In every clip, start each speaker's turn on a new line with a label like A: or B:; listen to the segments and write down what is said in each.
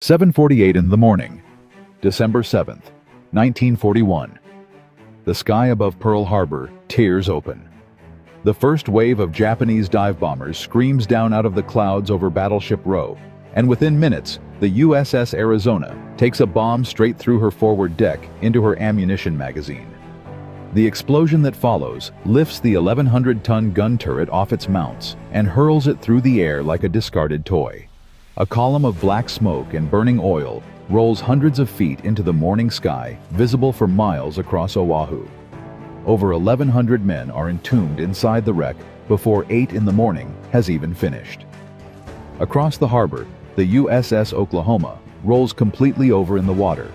A: 7:48 in the morning, December 7th, 1941. The sky above Pearl Harbor tears open. The first wave of Japanese dive bombers screams down out of the clouds over Battleship Row, and within minutes, the USS Arizona takes a bomb straight through her forward deck into her ammunition magazine. The explosion that follows lifts the 1,100-ton gun turret off its mounts and hurls it through the air like a discarded toy. A column of black smoke and burning oil rolls hundreds of feet into the morning sky, visible for miles across Oahu. Over 1,100 men are entombed inside the wreck before 8 in the morning has even finished. Across the harbor, the USS Oklahoma rolls completely over in the water,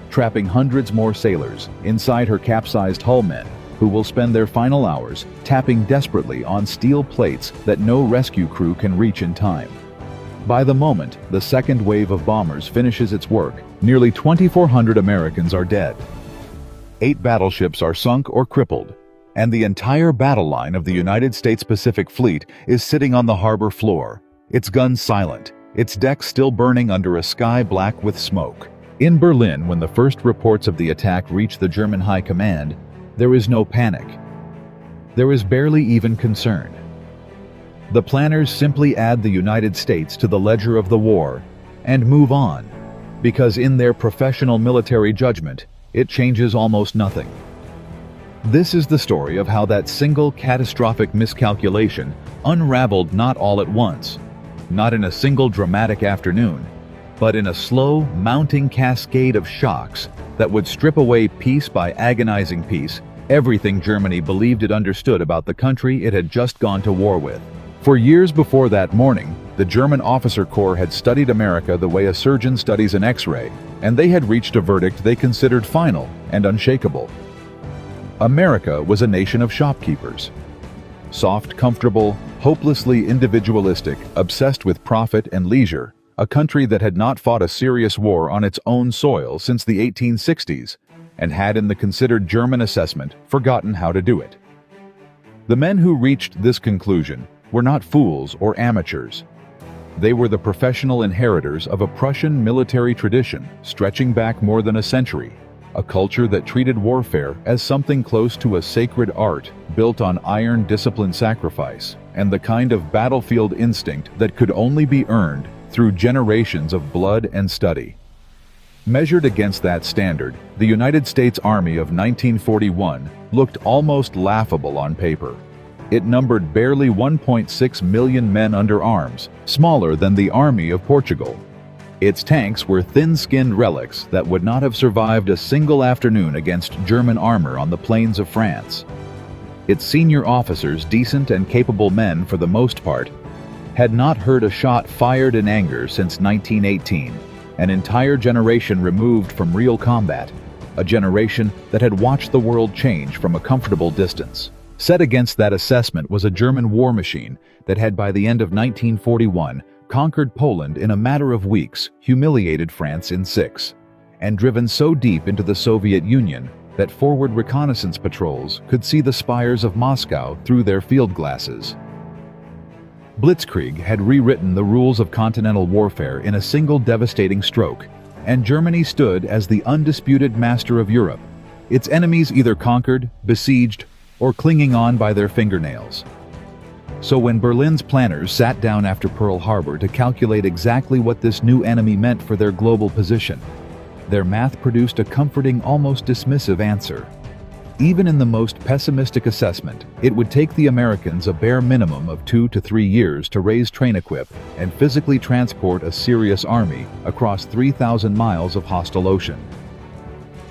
A: trapping hundreds more sailors inside her capsized hull, men who will spend their final hours tapping desperately on steel plates that no rescue crew can reach in time. By the moment the second wave of bombers finishes its work, nearly 2,400 Americans are dead. 8 battleships are sunk or crippled, and the entire battle line of the United States Pacific Fleet is sitting on the harbor floor, its guns silent, its decks still burning under a sky black with smoke. In Berlin, when the first reports of the attack reach the German High Command, there is no panic. There is barely even concern. The planners simply add the United States to the ledger of the war and move on, because in their professional military judgment, it changes almost nothing. This is the story of how that single catastrophic miscalculation unraveled not all at once, not in a single dramatic afternoon, but in a slow, mounting cascade of shocks that would strip away piece by agonizing piece everything Germany believed it understood about the country it had just gone to war with. For years before that morning, the German officer corps had studied America the way a surgeon studies an X-ray, and they had reached a verdict they considered final and unshakable. America was a nation of shopkeepers. Soft, comfortable, hopelessly individualistic, obsessed with profit and leisure, a country that had not fought a serious war on its own soil since the 1860s, and had, in the considered German assessment, forgotten how to do it. The men who reached this conclusion were not fools or amateurs. They were the professional inheritors of a Prussian military tradition stretching back more than a century, a culture that treated warfare as something close to a sacred art built on iron discipline, sacrifice, and the kind of battlefield instinct that could only be earned through generations of blood and study. Measured against that standard, the United States Army of 1941 looked almost laughable on paper. It numbered barely 1.6 million men under arms, smaller than the Army of Portugal. Its tanks were thin-skinned relics that would not have survived a single afternoon against German armor on the plains of France. Its senior officers, decent and capable men for the most part, had not heard a shot fired in anger since 1918, an entire generation removed from real combat, a generation that had watched the world change from a comfortable distance. Set against that assessment was a German war machine that had, by the end of 1941, conquered Poland in a matter of weeks, humiliated France in 6, and driven so deep into the Soviet Union that forward reconnaissance patrols could see the spires of Moscow through their field glasses. Blitzkrieg had rewritten the rules of continental warfare in a single devastating stroke, and Germany stood as the undisputed master of Europe, its enemies either conquered, besieged, or clinging on by their fingernails. So when Berlin's planners sat down after Pearl Harbor to calculate exactly what this new enemy meant for their global position, their math produced a comforting, almost dismissive answer. Even in the most pessimistic assessment, it would take the Americans a bare minimum of 2 to 3 years to raise, train, equip, and physically transport a serious army across 3,000 miles of hostile ocean.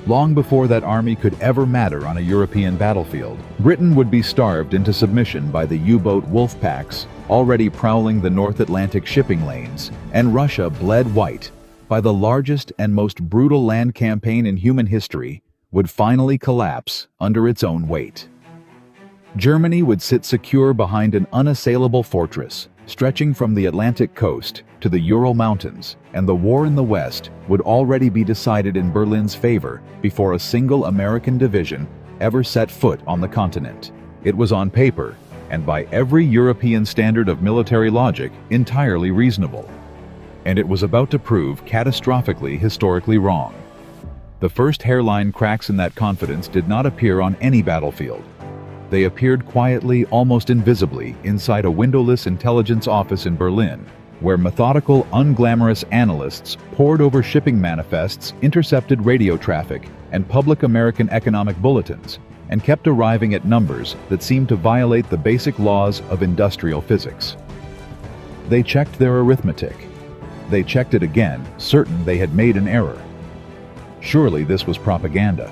A: Long before that army could ever matter on a European battlefield, Britain would be starved into submission by the U-boat wolf packs already prowling the North Atlantic shipping lanes, and Russia bled white by the largest and most brutal land campaign in human history would finally collapse under its own weight. Germany would sit secure behind an unassailable fortress, stretching from the Atlantic coast to the Ural Mountains, and the war in the West would already be decided in Berlin's favor before a single American division ever set foot on the continent. It was on paper, and by every European standard of military logic, entirely reasonable. and it was about to prove catastrophically historically wrong. The first hairline cracks in that confidence did not appear on any battlefield. They appeared quietly, almost invisibly, inside a windowless intelligence office in Berlin, where methodical, unglamorous analysts pored over shipping manifests, intercepted radio traffic, and public American economic bulletins, and kept arriving at numbers that seemed to violate the basic laws of industrial physics. They checked their arithmetic. They checked it again, certain they had made an error. Surely this was propaganda.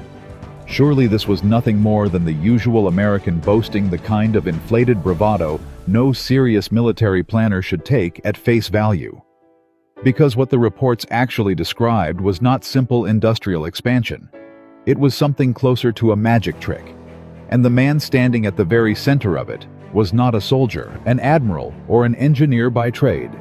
A: Surely this was nothing more than the usual American boasting, the kind of inflated bravado no serious military planner should take at face value. Because what the reports actually described was not simple industrial expansion. It was something closer to a magic trick. And the man standing at the very center of it was not a soldier, an admiral, or an engineer by trade.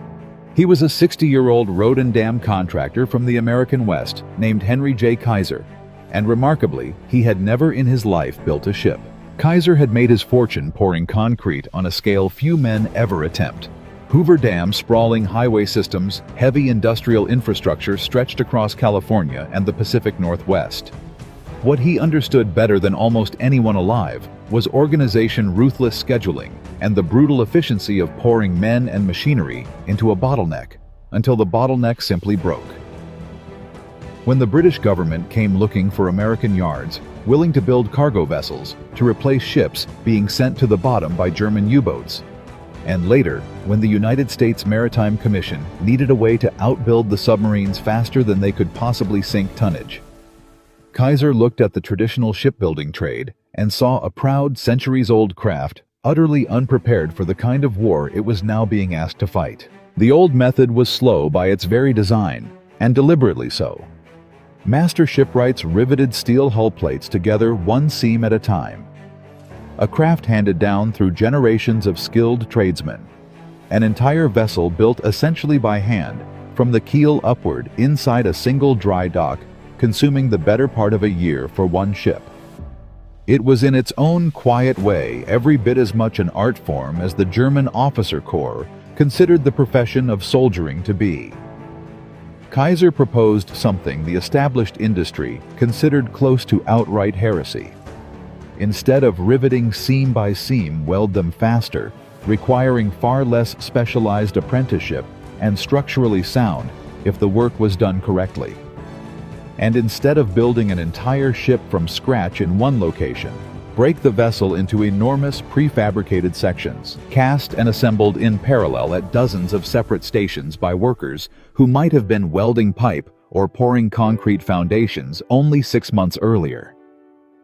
A: He was a 60-year-old road and dam contractor from the American West named Henry J. Kaiser, and remarkably, he had never in his life built a ship. Kaiser had made his fortune pouring concrete on a scale few men ever attempt. Hoover Dam, sprawling highway systems, heavy industrial infrastructure stretched across California and the Pacific Northwest. What he understood better than almost anyone alive was organization, ruthless scheduling, and the brutal efficiency of pouring men and machinery into a bottleneck, until the bottleneck simply broke. When the British government came looking for American yards, willing to build cargo vessels to replace ships being sent to the bottom by German U-boats, and later, when the United States Maritime Commission needed a way to outbuild the submarines faster than they could possibly sink tonnage, Kaiser looked at the traditional shipbuilding trade and saw a proud, centuries-old craft utterly unprepared for the kind of war it was now being asked to fight. The old method was slow by its very design, and deliberately so. Master shipwrights riveted steel hull plates together one seam at a time. A craft handed down through generations of skilled tradesmen. An entire vessel built essentially by hand, from the keel upward inside a single dry dock, consuming the better part of a year for one ship. It was in its own quiet way every bit as much an art form as the German officer corps considered the profession of soldiering to be. Kaiser proposed something the established industry considered close to outright heresy. Instead of riveting seam by seam, weld them faster, requiring far less specialized apprenticeship and structurally sound if the work was done correctly. And instead of building an entire ship from scratch in one location, break the vessel into enormous prefabricated sections, cast and assembled in parallel at dozens of separate stations by workers who might have been welding pipe or pouring concrete foundations only 6 months earlier.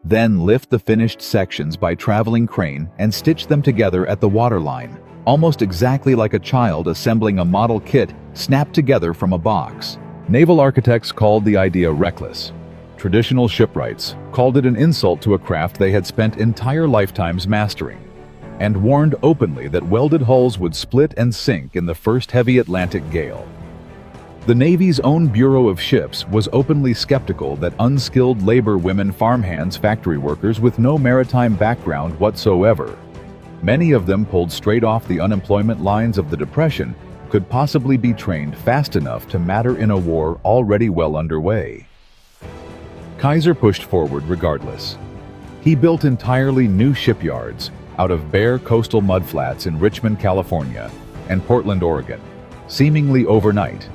A: Then lift the finished sections by traveling crane and stitch them together at the waterline, almost exactly like a child assembling a model kit snapped together from a box. Naval architects called the idea reckless. Traditional shipwrights called it an insult to a craft they had spent entire lifetimes mastering, and warned openly that welded hulls would split and sink in the first heavy Atlantic gale. The Navy's own Bureau of Ships was openly skeptical that unskilled labor women farmhands, factory workers with no maritime background whatsoever, many of them pulled straight off the unemployment lines of the Depression, could possibly be trained fast enough to matter in a war already well underway. Kaiser pushed forward regardless. He built entirely new shipyards out of bare coastal mudflats in Richmond, California, and Portland, Oregon, seemingly overnight,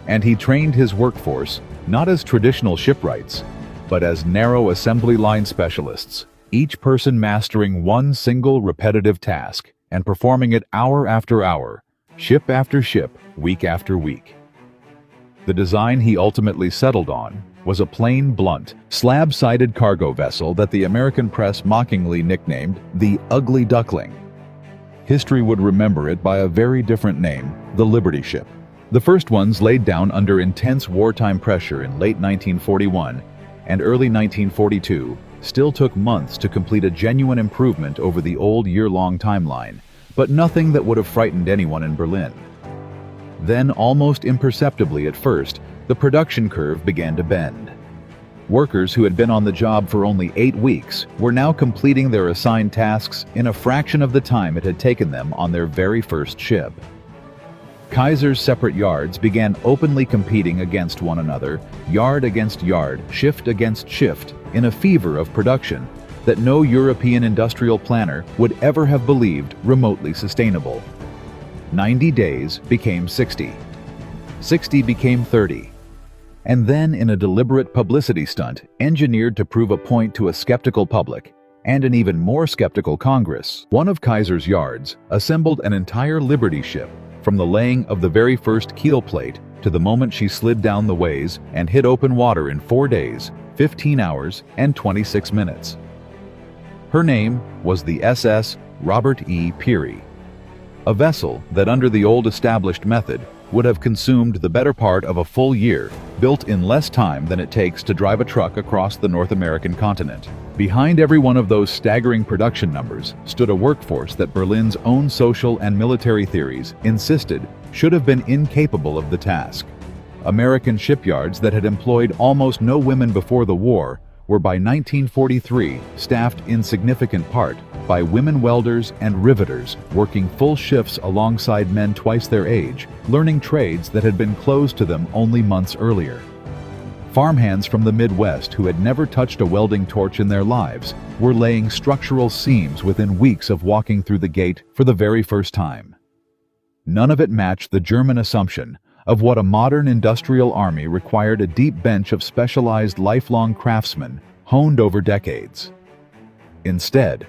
A: and he trained his workforce not as traditional shipwrights, but as narrow assembly line specialists, each person mastering one single repetitive task and performing it hour after hour, ship after ship, week after week. The design he ultimately settled on was a plain, blunt, slab-sided cargo vessel that the American press mockingly nicknamed the Ugly Duckling. History would remember it by a very different name, the Liberty Ship. The first ones laid down under intense wartime pressure in late 1941 and early 1942 still took months to complete a genuine improvement over the old year-long timeline, but nothing that would have frightened anyone in Berlin. Then, almost imperceptibly at first, the production curve began to bend. Workers who had been on the job for only 8 weeks were now completing their assigned tasks in a fraction of the time it had taken them on their very first ship. Kaiser's separate yards began openly competing against one another, yard against yard, shift against shift, in a fever of production that no European industrial planner would ever have believed remotely sustainable. 90 days became 60. 60 became 30. And then, in a deliberate publicity stunt engineered to prove a point to a skeptical public and an even more skeptical Congress, one of Kaiser's yards assembled an entire Liberty ship from the laying of the very first keel plate to the moment she slid down the ways and hit open water in 4 days, 15 hours, and 26 minutes. Her name was the SS Robert E. Peary, a vessel that under the old established method would have consumed the better part of a full year, built in less time than it takes to drive a truck across the North American continent. Behind every one of those staggering production numbers stood a workforce that Berlin's own social and military theories insisted should have been incapable of the task. American shipyards that had employed almost no women before the war were by 1943 staffed in significant part by women welders and riveters working full shifts alongside men twice their age, learning trades that had been closed to them only months earlier. Farmhands from the Midwest who had never touched a welding torch in their lives were laying structural seams within weeks of walking through the gate for the very first time. None of it matched the German assumption of what a modern industrial army required: a deep bench of specialized lifelong craftsmen honed over decades. Instead,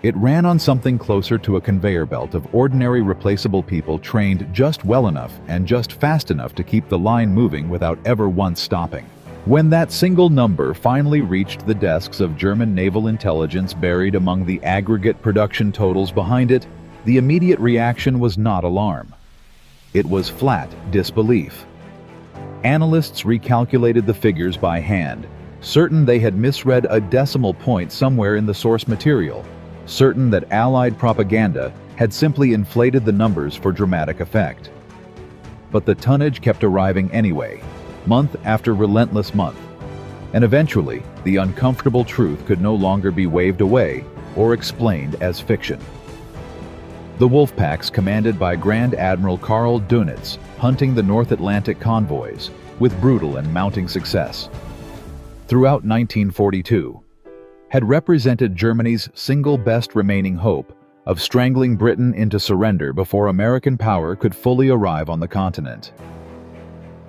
A: it ran on something closer to a conveyor belt of ordinary replaceable people trained just well enough and just fast enough to keep the line moving without ever once stopping. When that single number finally reached the desks of German naval intelligence buried among the aggregate production totals behind it, the immediate reaction was not alarm. It was flat disbelief. Analysts recalculated the figures by hand, certain they had misread a decimal point somewhere in the source material, certain that Allied propaganda had simply inflated the numbers for dramatic effect. But the tonnage kept arriving anyway, month after relentless month, and eventually the uncomfortable truth could no longer be waved away or explained as fiction. The wolf packs commanded by Grand Admiral Karl Dönitz hunting the North Atlantic convoys with brutal and mounting success throughout 1942 had represented Germany's single best remaining hope of strangling Britain into surrender before American power could fully arrive on the continent.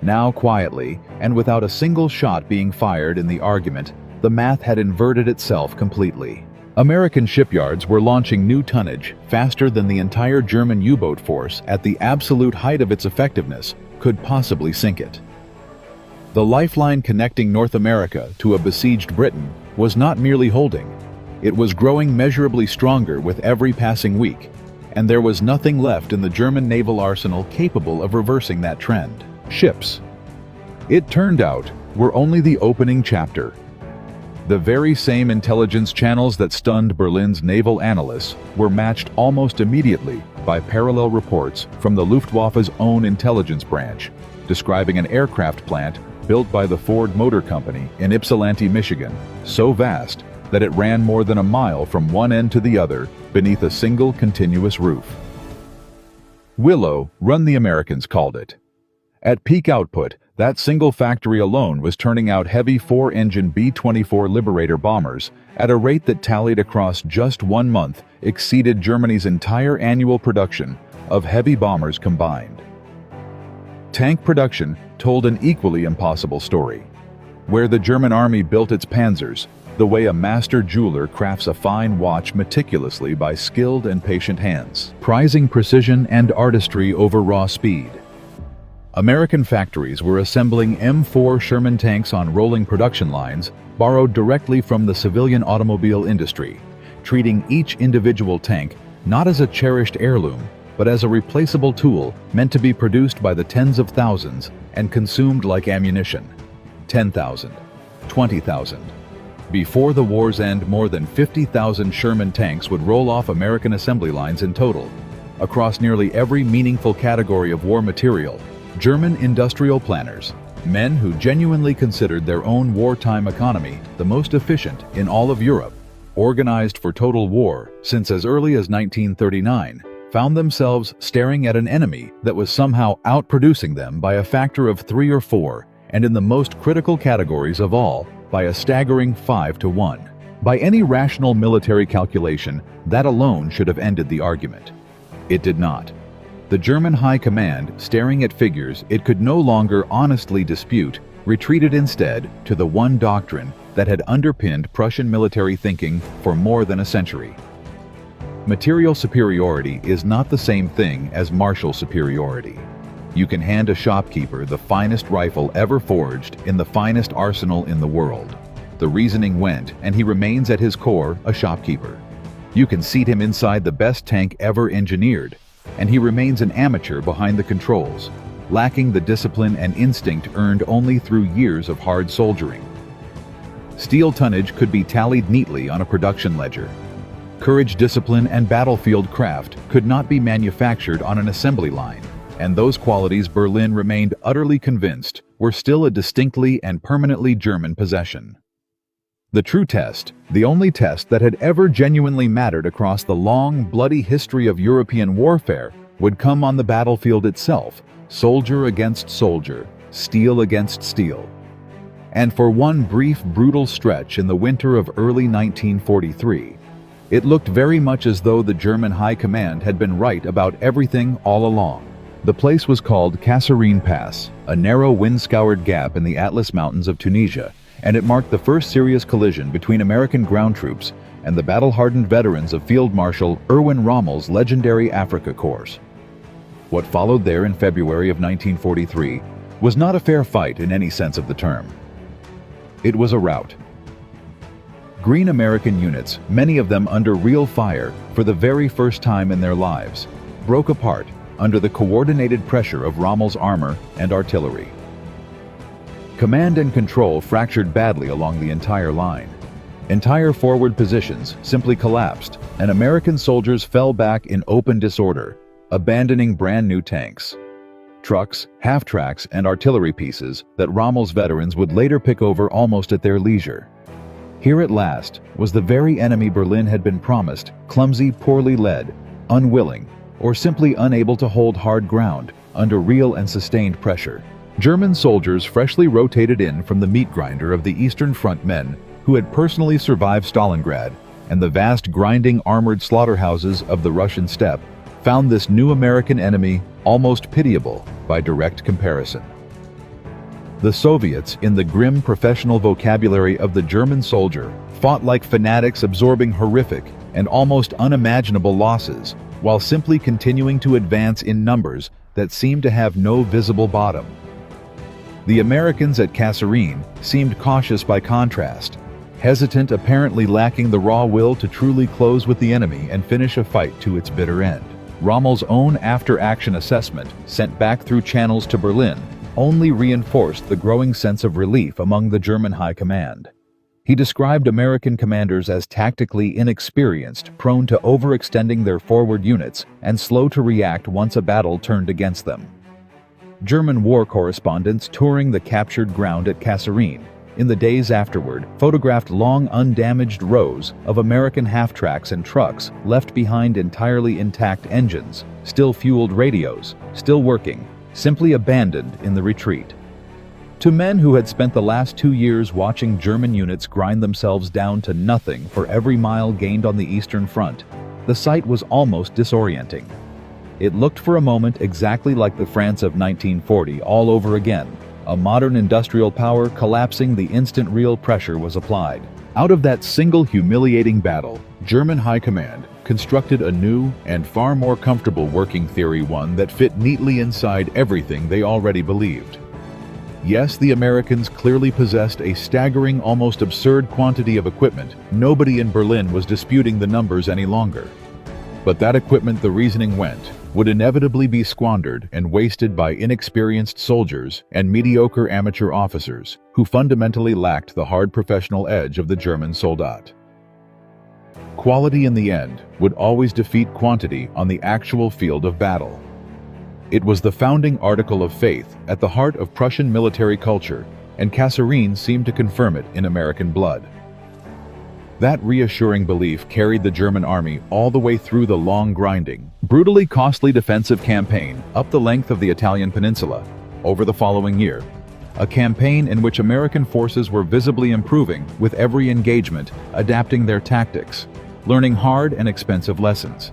A: Now quietly, and without a single shot being fired in the argument, the math had inverted itself completely. American shipyards were launching new tonnage faster than the entire German U-boat force at the absolute height of its effectiveness could possibly sink it. The lifeline connecting North America to a besieged Britain was not merely holding, it was growing measurably stronger with every passing week, and there was nothing left in the German naval arsenal capable of reversing that trend. Ships, it turned out, were only the opening chapter. The very same intelligence channels that stunned Berlin's naval analysts were matched almost immediately by parallel reports from the Luftwaffe's own intelligence branch, describing an aircraft plant built by the Ford Motor Company in Ypsilanti, Michigan, so vast that it ran more than a mile from one end to the other beneath a single continuous roof. Willow Run, the Americans called it. At peak output, that single factory alone was turning out heavy 4-engine B-24 Liberator bombers at a rate that tallied across just 1 month exceeded Germany's entire annual production of heavy bombers combined. Tank production told an equally impossible story, where the German army built its panzers the way a master jeweler crafts a fine watch meticulously by skilled and patient hands, prizing precision and artistry over raw speed. American factories were assembling M4 Sherman tanks on rolling production lines borrowed directly from the civilian automobile industry, treating each individual tank not as a cherished heirloom, but as a replaceable tool meant to be produced by the tens of thousands and consumed like ammunition. 10,000, 20,000. Before the war's end, more than 50,000 Sherman tanks would roll off American assembly lines in total. Across nearly every meaningful category of war material, German industrial planners, men who genuinely considered their own wartime economy the most efficient in all of Europe, organized for total war since as early as 1939, found themselves staring at an enemy that was somehow outproducing them by a factor of 3 or 4, and in the most critical categories of all, by a staggering 5-1. By any rational military calculation, that alone should have ended the argument. It did not. The German High Command, staring at figures it could no longer honestly dispute, retreated instead to the one doctrine that had underpinned Prussian military thinking for more than a century. Material superiority is not the same thing as martial superiority. You can hand a shopkeeper the finest rifle ever forged in the finest arsenal in the world. The reasoning went, and he remains at his core a shopkeeper. You can seat him inside the best tank ever engineered, and he remains an amateur behind the controls, lacking the discipline and instinct earned only through years of hard soldiering. Steel tonnage could be tallied neatly on a production ledger. Courage, discipline, and battlefield craft could not be manufactured on an assembly line, and those qualities Berlin remained utterly convinced were still a distinctly and permanently German possession. The true test, the only test that had ever genuinely mattered across the long, bloody history of European warfare, would come on the battlefield itself, soldier against soldier, steel against steel. And for one brief, brutal stretch in the winter of early 1943, it looked very much as though the German High Command had been right about everything all along. The place was called Kasserine Pass, a narrow wind-scoured gap in the Atlas Mountains of Tunisia, and it marked the first serious collision between American ground troops and the battle-hardened veterans of Field Marshal Erwin Rommel's legendary Africa Corps. What followed there in February of 1943 was not a fair fight in any sense of the term. It was a rout. Green American units, many of them under real fire for the very first time in their lives, broke apart under the coordinated pressure of Rommel's armor and artillery. Command and control fractured badly along the entire line. Entire forward positions simply collapsed, and American soldiers fell back in open disorder, abandoning brand new tanks, trucks, half-tracks, and artillery pieces that Rommel's veterans would later pick over almost at their leisure. Here at last was the very enemy Berlin had been promised, clumsy, poorly led, unwilling, or simply unable to hold hard ground under real and sustained pressure. German soldiers freshly rotated in from the meat grinder of the Eastern Front men who had personally survived Stalingrad and the vast grinding armored slaughterhouses of the Russian steppe found this new American enemy almost pitiable by direct comparison. The Soviets, in the grim professional vocabulary of the German soldier, fought like fanatics, absorbing horrific and almost unimaginable losses, while simply continuing to advance in numbers that seemed to have no visible bottom. The Americans at Kasserine seemed cautious by contrast, hesitant, apparently lacking the raw will to truly close with the enemy and finish a fight to its bitter end. Rommel's own after-action assessment, sent back through channels to Berlin, only reinforced the growing sense of relief among the German High Command. He described American commanders as tactically inexperienced, prone to overextending their forward units, and slow to react once a battle turned against them. German war correspondents touring the captured ground at Kasserine in the days afterward photographed long undamaged rows of American half-tracks and trucks left behind entirely intact engines, still fueled radios, still working, simply abandoned in the retreat. To men who had spent the last 2 years watching German units grind themselves down to nothing for every mile gained on the Eastern Front, the sight was almost disorienting. It looked for a moment exactly like the France of 1940 all over again, a modern industrial power collapsing the instant real pressure was applied. Out of that single humiliating battle, German High Command constructed a new and far more comfortable working theory, one that fit neatly inside everything they already believed. Yes, the Americans clearly possessed a staggering, almost absurd quantity of equipment. Nobody in Berlin was disputing the numbers any longer. But that equipment, the reasoning went, would inevitably be squandered and wasted by inexperienced soldiers and mediocre amateur officers who fundamentally lacked the hard professional edge of the German soldat. Quality in the end would always defeat quantity on the actual field of battle. It was the founding article of faith at the heart of Prussian military culture, and Kasserine seemed to confirm it in American blood. That reassuring belief carried the German army all the way through the long, grinding, brutally costly defensive campaign up the length of the Italian peninsula over the following year. A campaign in which American forces were visibly improving with every engagement, adapting their tactics, learning hard and expensive lessons.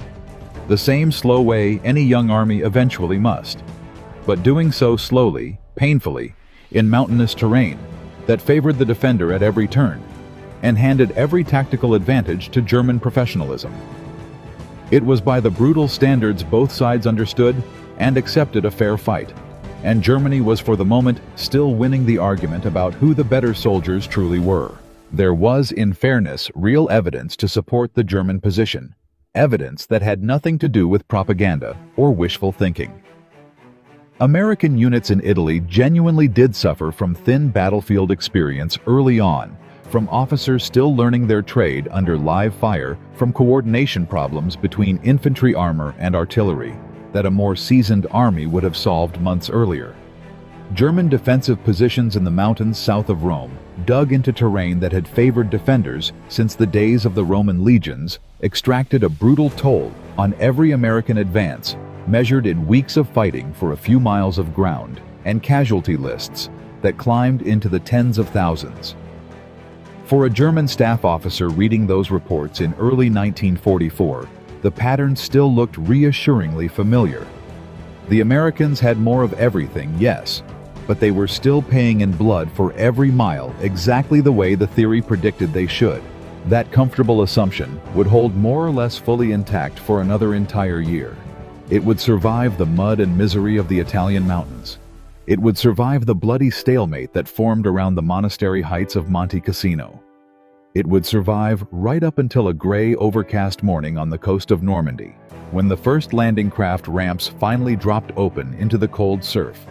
A: The same slow way any young army eventually must, but doing so slowly, painfully, in mountainous terrain that favored the defender at every turn and handed every tactical advantage to German professionalism. It was by the brutal standards both sides understood and accepted a fair fight, and Germany was for the moment still winning the argument about who the better soldiers truly were. There was, in fairness, real evidence to support the German position, evidence that had nothing to do with propaganda or wishful thinking. American units in Italy genuinely did suffer from thin battlefield experience early on, from officers still learning their trade under live fire, from coordination problems between infantry armor and artillery that a more seasoned army would have solved months earlier. German defensive positions in the mountains south of Rome, dug into terrain that had favored defenders since the days of the Roman legions, extracted a brutal toll on every American advance, measured in weeks of fighting for a few miles of ground, and casualty lists that climbed into the tens of thousands. For a German staff officer reading those reports in early 1944, the pattern still looked reassuringly familiar. The Americans had more of everything, yes, but they were still paying in blood for every mile exactly the way the theory predicted they should. That comfortable assumption would hold more or less fully intact for another entire year. It would survive the mud and misery of the Italian mountains. It would survive the bloody stalemate that formed around the monastery heights of Monte Cassino. It would survive right up until a gray, overcast morning on the coast of Normandy, when the first landing craft ramps finally dropped open into the cold surf,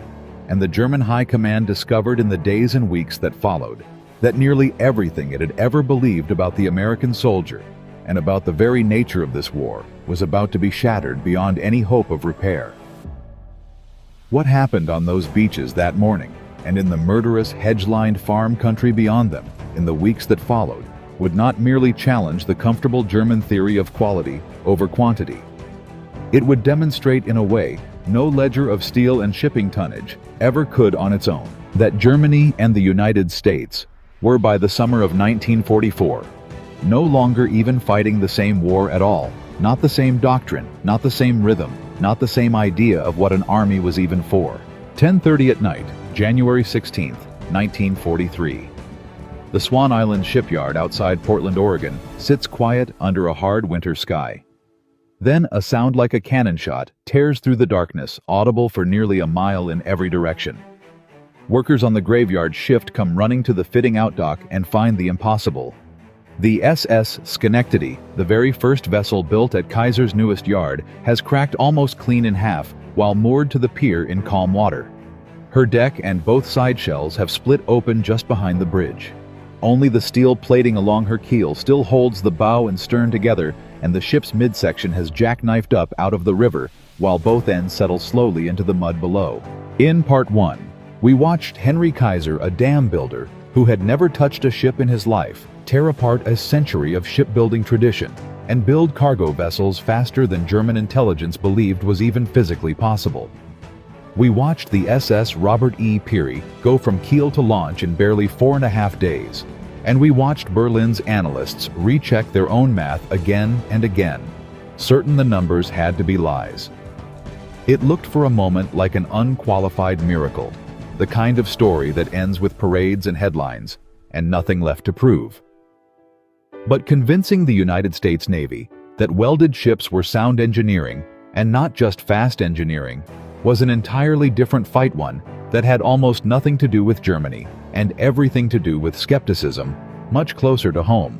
A: and the German High Command discovered in the days and weeks that followed that nearly everything it had ever believed about the American soldier and about the very nature of this war was about to be shattered beyond any hope of repair. What happened on those beaches that morning, and in the murderous, hedge-lined farm country beyond them, in the weeks that followed, would not merely challenge the comfortable German theory of quality over quantity. It would demonstrate in a way no ledger of steel and shipping tonnage ever could on its own, that Germany and the United States were by the summer of 1944 no longer even fighting the same war at all, not the same doctrine, not the same rhythm, not the same idea of what an army was even for. 10:30 at night, January 16, 1943. The Swan Island shipyard outside Portland, Oregon, sits quiet under a hard winter sky. Then a sound like a cannon shot tears through the darkness, audible for nearly a mile in every direction. Workers on the graveyard shift come running to the fitting out dock and find the impossible. The SS Schenectady, the very first vessel built at Kaiser's newest yard, has cracked almost clean in half while moored to the pier in calm water. Her deck and both side shells have split open just behind the bridge. Only the steel plating along her keel still holds the bow and stern together, and the ship's midsection has jackknifed up out of the river while both ends settle slowly into the mud below. In Part 1, we watched Henry Kaiser, a dam builder who had never touched a ship in his life, tear apart a century of shipbuilding tradition and build cargo vessels faster than German intelligence believed was even physically possible. We watched the SS Robert E. Peary go from keel to launch in barely 4.5 days, and we watched Berlin's analysts recheck their own math again and again, certain the numbers had to be lies. It looked for a moment like an unqualified miracle, the kind of story that ends with parades and headlines, and nothing left to prove. But convincing the United States Navy that welded ships were sound engineering, and not just fast engineering, was an entirely different fight, one that had almost nothing to do with Germany and everything to do with skepticism, much closer to home.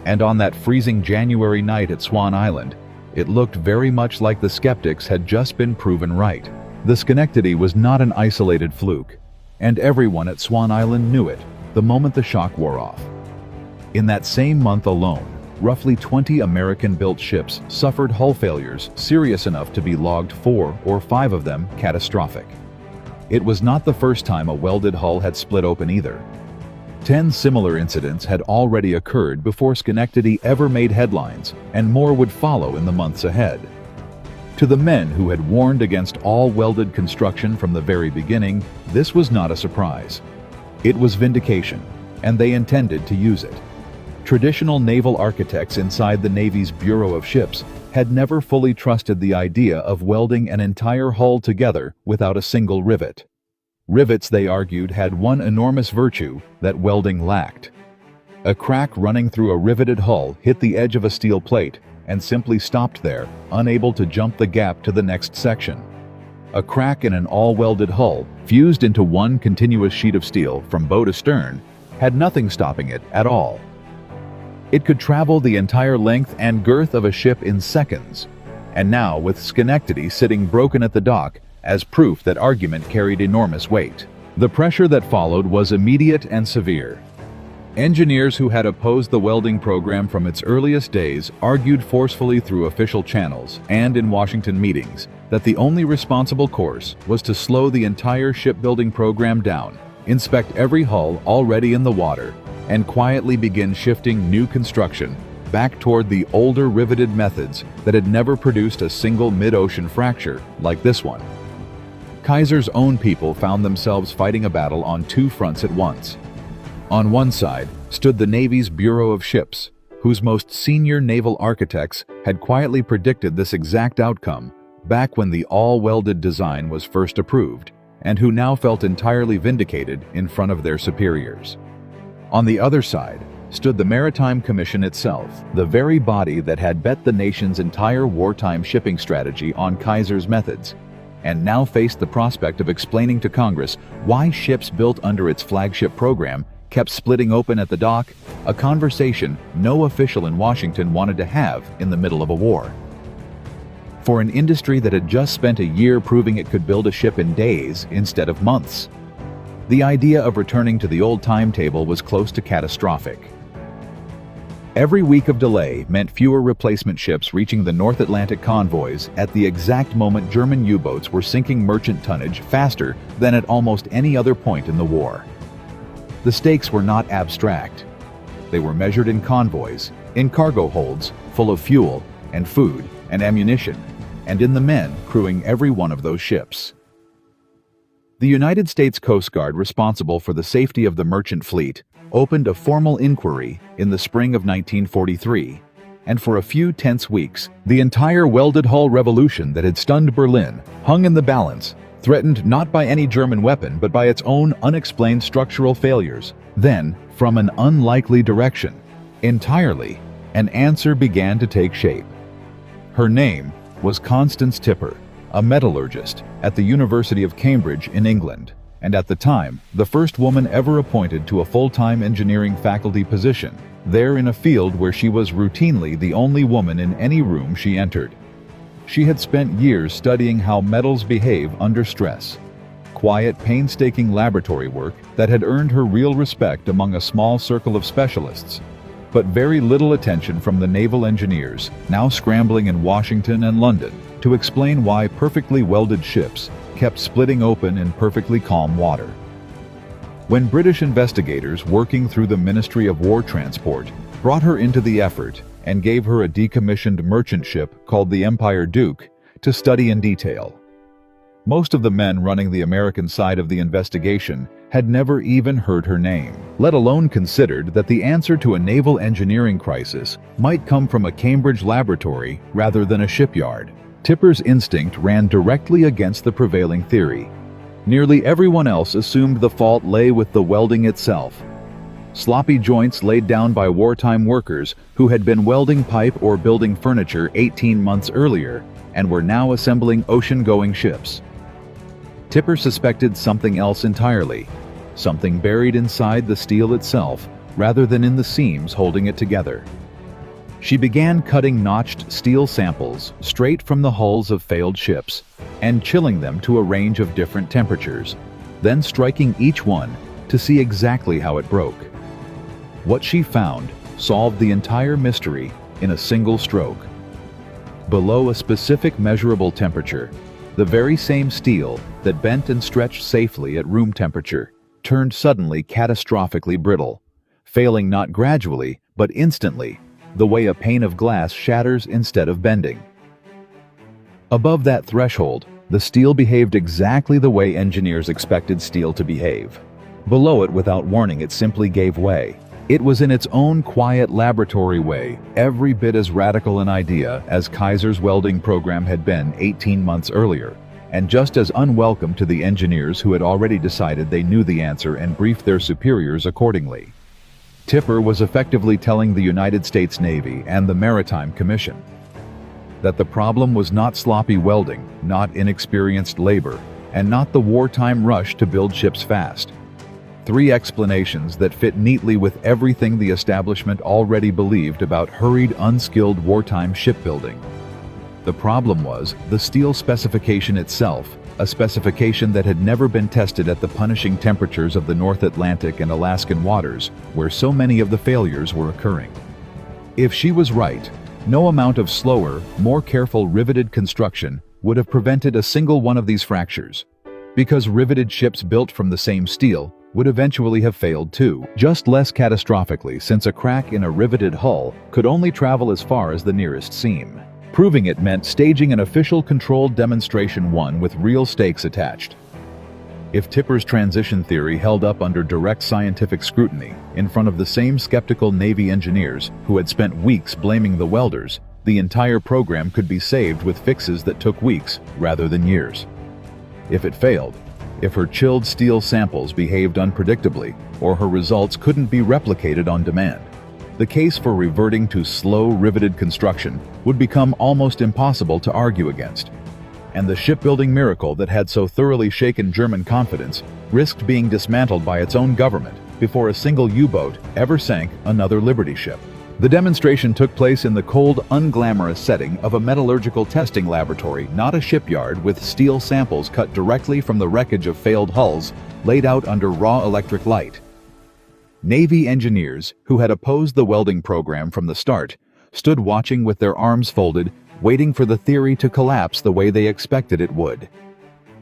A: And on that freezing January night at Swan Island, it looked very much like the skeptics had just been proven right. The Schenectady was not an isolated fluke, and everyone at Swan Island knew it the moment the shock wore off. In that same month alone, roughly 20 American-built ships suffered hull failures serious enough to be logged, 4 or 5 of them catastrophic. It was not the first time a welded hull had split open either. 10 similar incidents had already occurred before Schenectady ever made headlines, and more would follow in the months ahead. To the men who had warned against all welded construction from the very beginning, this was not a surprise. It was vindication, and they intended to use it. Traditional naval architects inside the Navy's Bureau of Ships had never fully trusted the idea of welding an entire hull together without a single rivet. Rivets, they argued, had one enormous virtue that welding lacked. A crack running through a riveted hull hit the edge of a steel plate and simply stopped there, unable to jump the gap to the next section. A crack in an all-welded hull, fused into one continuous sheet of steel from bow to stern, had nothing stopping it at all. It could travel the entire length and girth of a ship in seconds. And now, with Schenectady sitting broken at the dock, as proof that argument carried enormous weight, the pressure that followed was immediate and severe. Engineers who had opposed the welding program from its earliest days argued forcefully through official channels and in Washington meetings that the only responsible course was to slow the entire shipbuilding program down, inspect every hull already in the water, and quietly begin shifting new construction back toward the older riveted methods that had never produced a single mid-ocean fracture like this one. Kaiser's own people found themselves fighting a battle on two fronts at once. On one side stood the Navy's Bureau of Ships, whose most senior naval architects had quietly predicted this exact outcome back when the all-welded design was first approved, and who now felt entirely vindicated in front of their superiors. On the other side stood the Maritime Commission itself, the very body that had bet the nation's entire wartime shipping strategy on Kaiser's methods, and now faced the prospect of explaining to Congress why ships built under its flagship program kept splitting open at the dock, a conversation no official in Washington wanted to have in the middle of a war. For an industry that had just spent a year proving it could build a ship in days instead of months, the idea of returning to the old timetable was close to catastrophic. Every week of delay meant fewer replacement ships reaching the North Atlantic convoys at the exact moment German U-boats were sinking merchant tonnage faster than at almost any other point in the war. The stakes were not abstract. They were measured in convoys, in cargo holds full of fuel and food and ammunition, and in the men crewing every one of those ships. The United States Coast Guard, responsible for the safety of the merchant fleet, opened a formal inquiry in the spring of 1943, and for a few tense weeks, the entire welded hull revolution that had stunned Berlin hung in the balance, threatened not by any German weapon but by its own unexplained structural failures. Then, from an unlikely direction, entirely, an answer began to take shape. Her name was Constance Tipper, a metallurgist at the University of Cambridge in England, and at the time, the first woman ever appointed to a full-time engineering faculty position, there in a field where she was routinely the only woman in any room she entered. She had spent years studying how metals behave under stress. Quiet, painstaking laboratory work that had earned her real respect among a small circle of specialists, but very little attention from the naval engineers, now scrambling in Washington and London to explain why perfectly welded ships kept splitting open in perfectly calm water. When British investigators working through the Ministry of War Transport brought her into the effort and gave her a decommissioned merchant ship called the Empire Duke to study in detail. Most of the men running the American side of the investigation had never even heard her name, let alone considered that the answer to a naval engineering crisis might come from a Cambridge laboratory rather than a shipyard. Tipper's instinct ran directly against the prevailing theory. Nearly everyone else assumed the fault lay with the welding itself. Sloppy joints laid down by wartime workers who had been welding pipe or building furniture 18 months earlier and were now assembling ocean-going ships. Tipper suspected something else entirely, something buried inside the steel itself rather than in the seams holding it together. She began cutting notched steel samples straight from the hulls of failed ships and chilling them to a range of different temperatures, then striking each one to see exactly how it broke. What she found solved the entire mystery in a single stroke. Below a specific measurable temperature, the very same steel that bent and stretched safely at room temperature turned suddenly catastrophically brittle, failing not gradually, but instantly, the way a pane of glass shatters instead of bending. Above that threshold, the steel behaved exactly the way engineers expected steel to behave. Below it, without warning, it simply gave way. It was in its own quiet laboratory way, every bit as radical an idea as Kaiser's welding program had been 18 months earlier, and just as unwelcome to the engineers who had already decided they knew the answer and briefed their superiors accordingly. Tipper was effectively telling the United States Navy and the Maritime Commission that the problem was not sloppy welding, not inexperienced labor, and not the wartime rush to build ships fast. Three explanations that fit neatly with everything the establishment already believed about hurried, unskilled wartime shipbuilding. The problem was the steel specification itself, a specification that had never been tested at the punishing temperatures of the North Atlantic and Alaskan waters, where so many of the failures were occurring. If she was right, no amount of slower, more careful riveted construction would have prevented a single one of these fractures, because riveted ships built from the same steel would eventually have failed too, just less catastrophically, since a crack in a riveted hull could only travel as far as the nearest seam. Proving it meant staging an official controlled demonstration one with real stakes attached. If Tipper's transition theory held up under direct scientific scrutiny in front of the same skeptical Navy engineers who had spent weeks blaming the welders, the entire program could be saved with fixes that took weeks rather than years. If it failed, if her chilled steel samples behaved unpredictably, or her results couldn't be replicated on demand, the case for reverting to slow, riveted construction would become almost impossible to argue against. And the shipbuilding miracle that had so thoroughly shaken German confidence risked being dismantled by its own government before a single U-boat ever sank another Liberty ship. The demonstration took place in the cold, unglamorous setting of a metallurgical testing laboratory, not a shipyard, with steel samples cut directly from the wreckage of failed hulls laid out under raw electric light. Navy engineers, who had opposed the welding program from the start, stood watching with their arms folded, waiting for the theory to collapse the way they expected it would.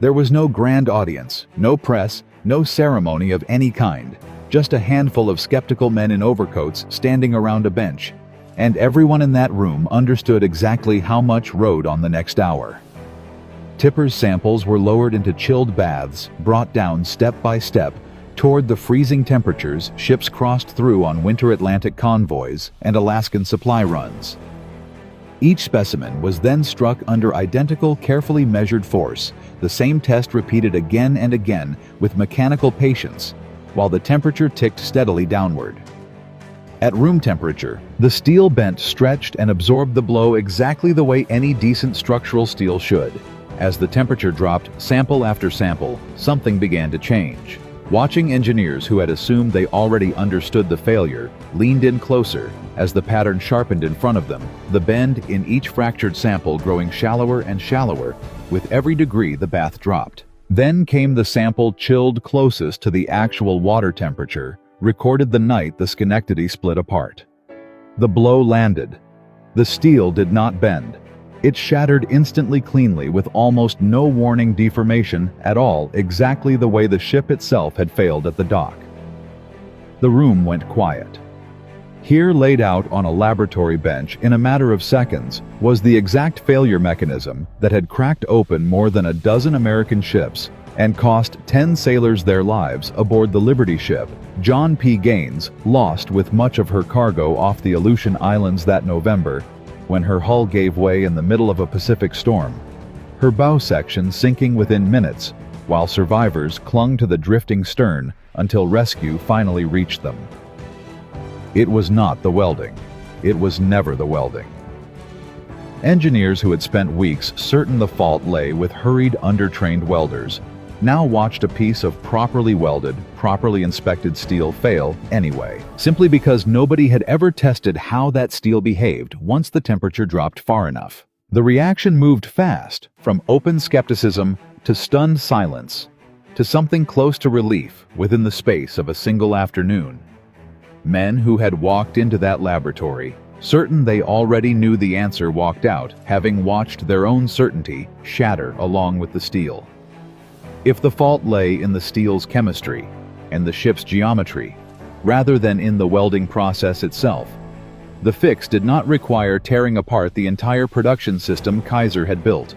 A: There was no grand audience, no press, no ceremony of any kind. Just a handful of skeptical men in overcoats standing around a bench, and everyone in that room understood exactly how much rode on the next hour. Tipper's samples were lowered into chilled baths, brought down step by step toward the freezing temperatures ships crossed through on winter Atlantic convoys and Alaskan supply runs. Each specimen was then struck under identical, carefully measured force, the same test repeated again and again with mechanical patience, while the temperature ticked steadily downward. At room temperature, the steel bent, stretched, and absorbed the blow exactly the way any decent structural steel should. As the temperature dropped, sample after sample, something began to change. Watching engineers who had assumed they already understood the failure leaned in closer as the pattern sharpened in front of them, the bend in each fractured sample growing shallower and shallower with every degree the bath dropped. Then came the sample chilled closest to the actual water temperature, recorded the night the Schenectady split apart. The blow landed. The steel did not bend. It shattered instantly, cleanly, with almost no warning deformation at all, exactly the way the ship itself had failed at the dock. The room went quiet. Here, laid out on a laboratory bench in a matter of seconds, was the exact failure mechanism that had cracked open more than a dozen American ships and cost 10 sailors their lives aboard the Liberty ship John P. Gaines lost with much of her cargo off the Aleutian Islands that November, when her hull gave way in the middle of a Pacific storm, her bow section sinking within minutes, while survivors clung to the drifting stern until rescue finally reached them. It was not the welding. It was never the welding. Engineers who had spent weeks certain the fault lay with hurried, undertrained welders now watched a piece of properly welded, properly inspected steel fail anyway, simply because nobody had ever tested how that steel behaved once the temperature dropped far enough. The reaction moved fast, from open skepticism to stunned silence, to something close to relief within the space of a single afternoon. Men who had walked into that laboratory, certain they already knew the answer, walked out, having watched their own certainty shatter along with the steel. If the fault lay in the steel's chemistry, and the ship's geometry, rather than in the welding process itself. The fix did not require tearing apart the entire production system Kaiser had built.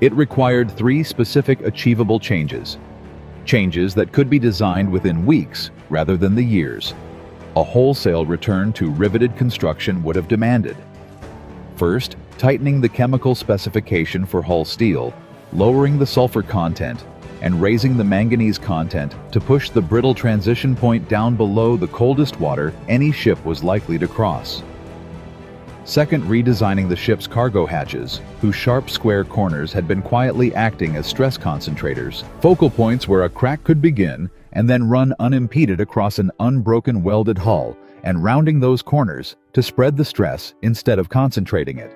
A: It required 3 specific achievable changes. Changes that could be designed within weeks rather than the years. A wholesale return to riveted construction would have demanded. First, tightening the chemical specification for hull steel, lowering the sulfur content, and raising the manganese content to push the brittle transition point down below the coldest water any ship was likely to cross. Second, redesigning the ship's cargo hatches, whose sharp square corners had been quietly acting as stress concentrators, focal points where a crack could begin and then run unimpeded across an unbroken welded hull, and rounding those corners to spread the stress instead of concentrating it.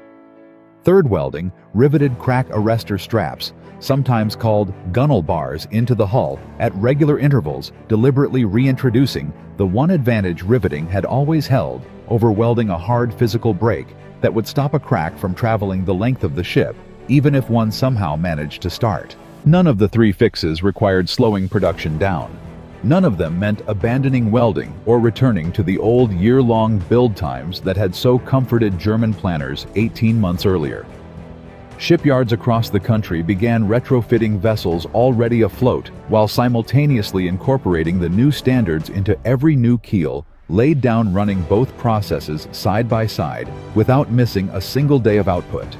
A: Third, welding riveted crack arrestor straps, sometimes called gunnel bars, into the hull at regular intervals, deliberately reintroducing the one advantage riveting had always held over welding a hard physical break that would stop a crack from traveling the length of the ship, even if one somehow managed to start. None of the 3 fixes required slowing production down. None of them meant abandoning welding or returning to the old year-long build times that had so comforted German planners 18 months earlier. Shipyards across the country began retrofitting vessels already afloat while simultaneously incorporating the new standards into every new keel, laid down running both processes side by side without missing a single day of output.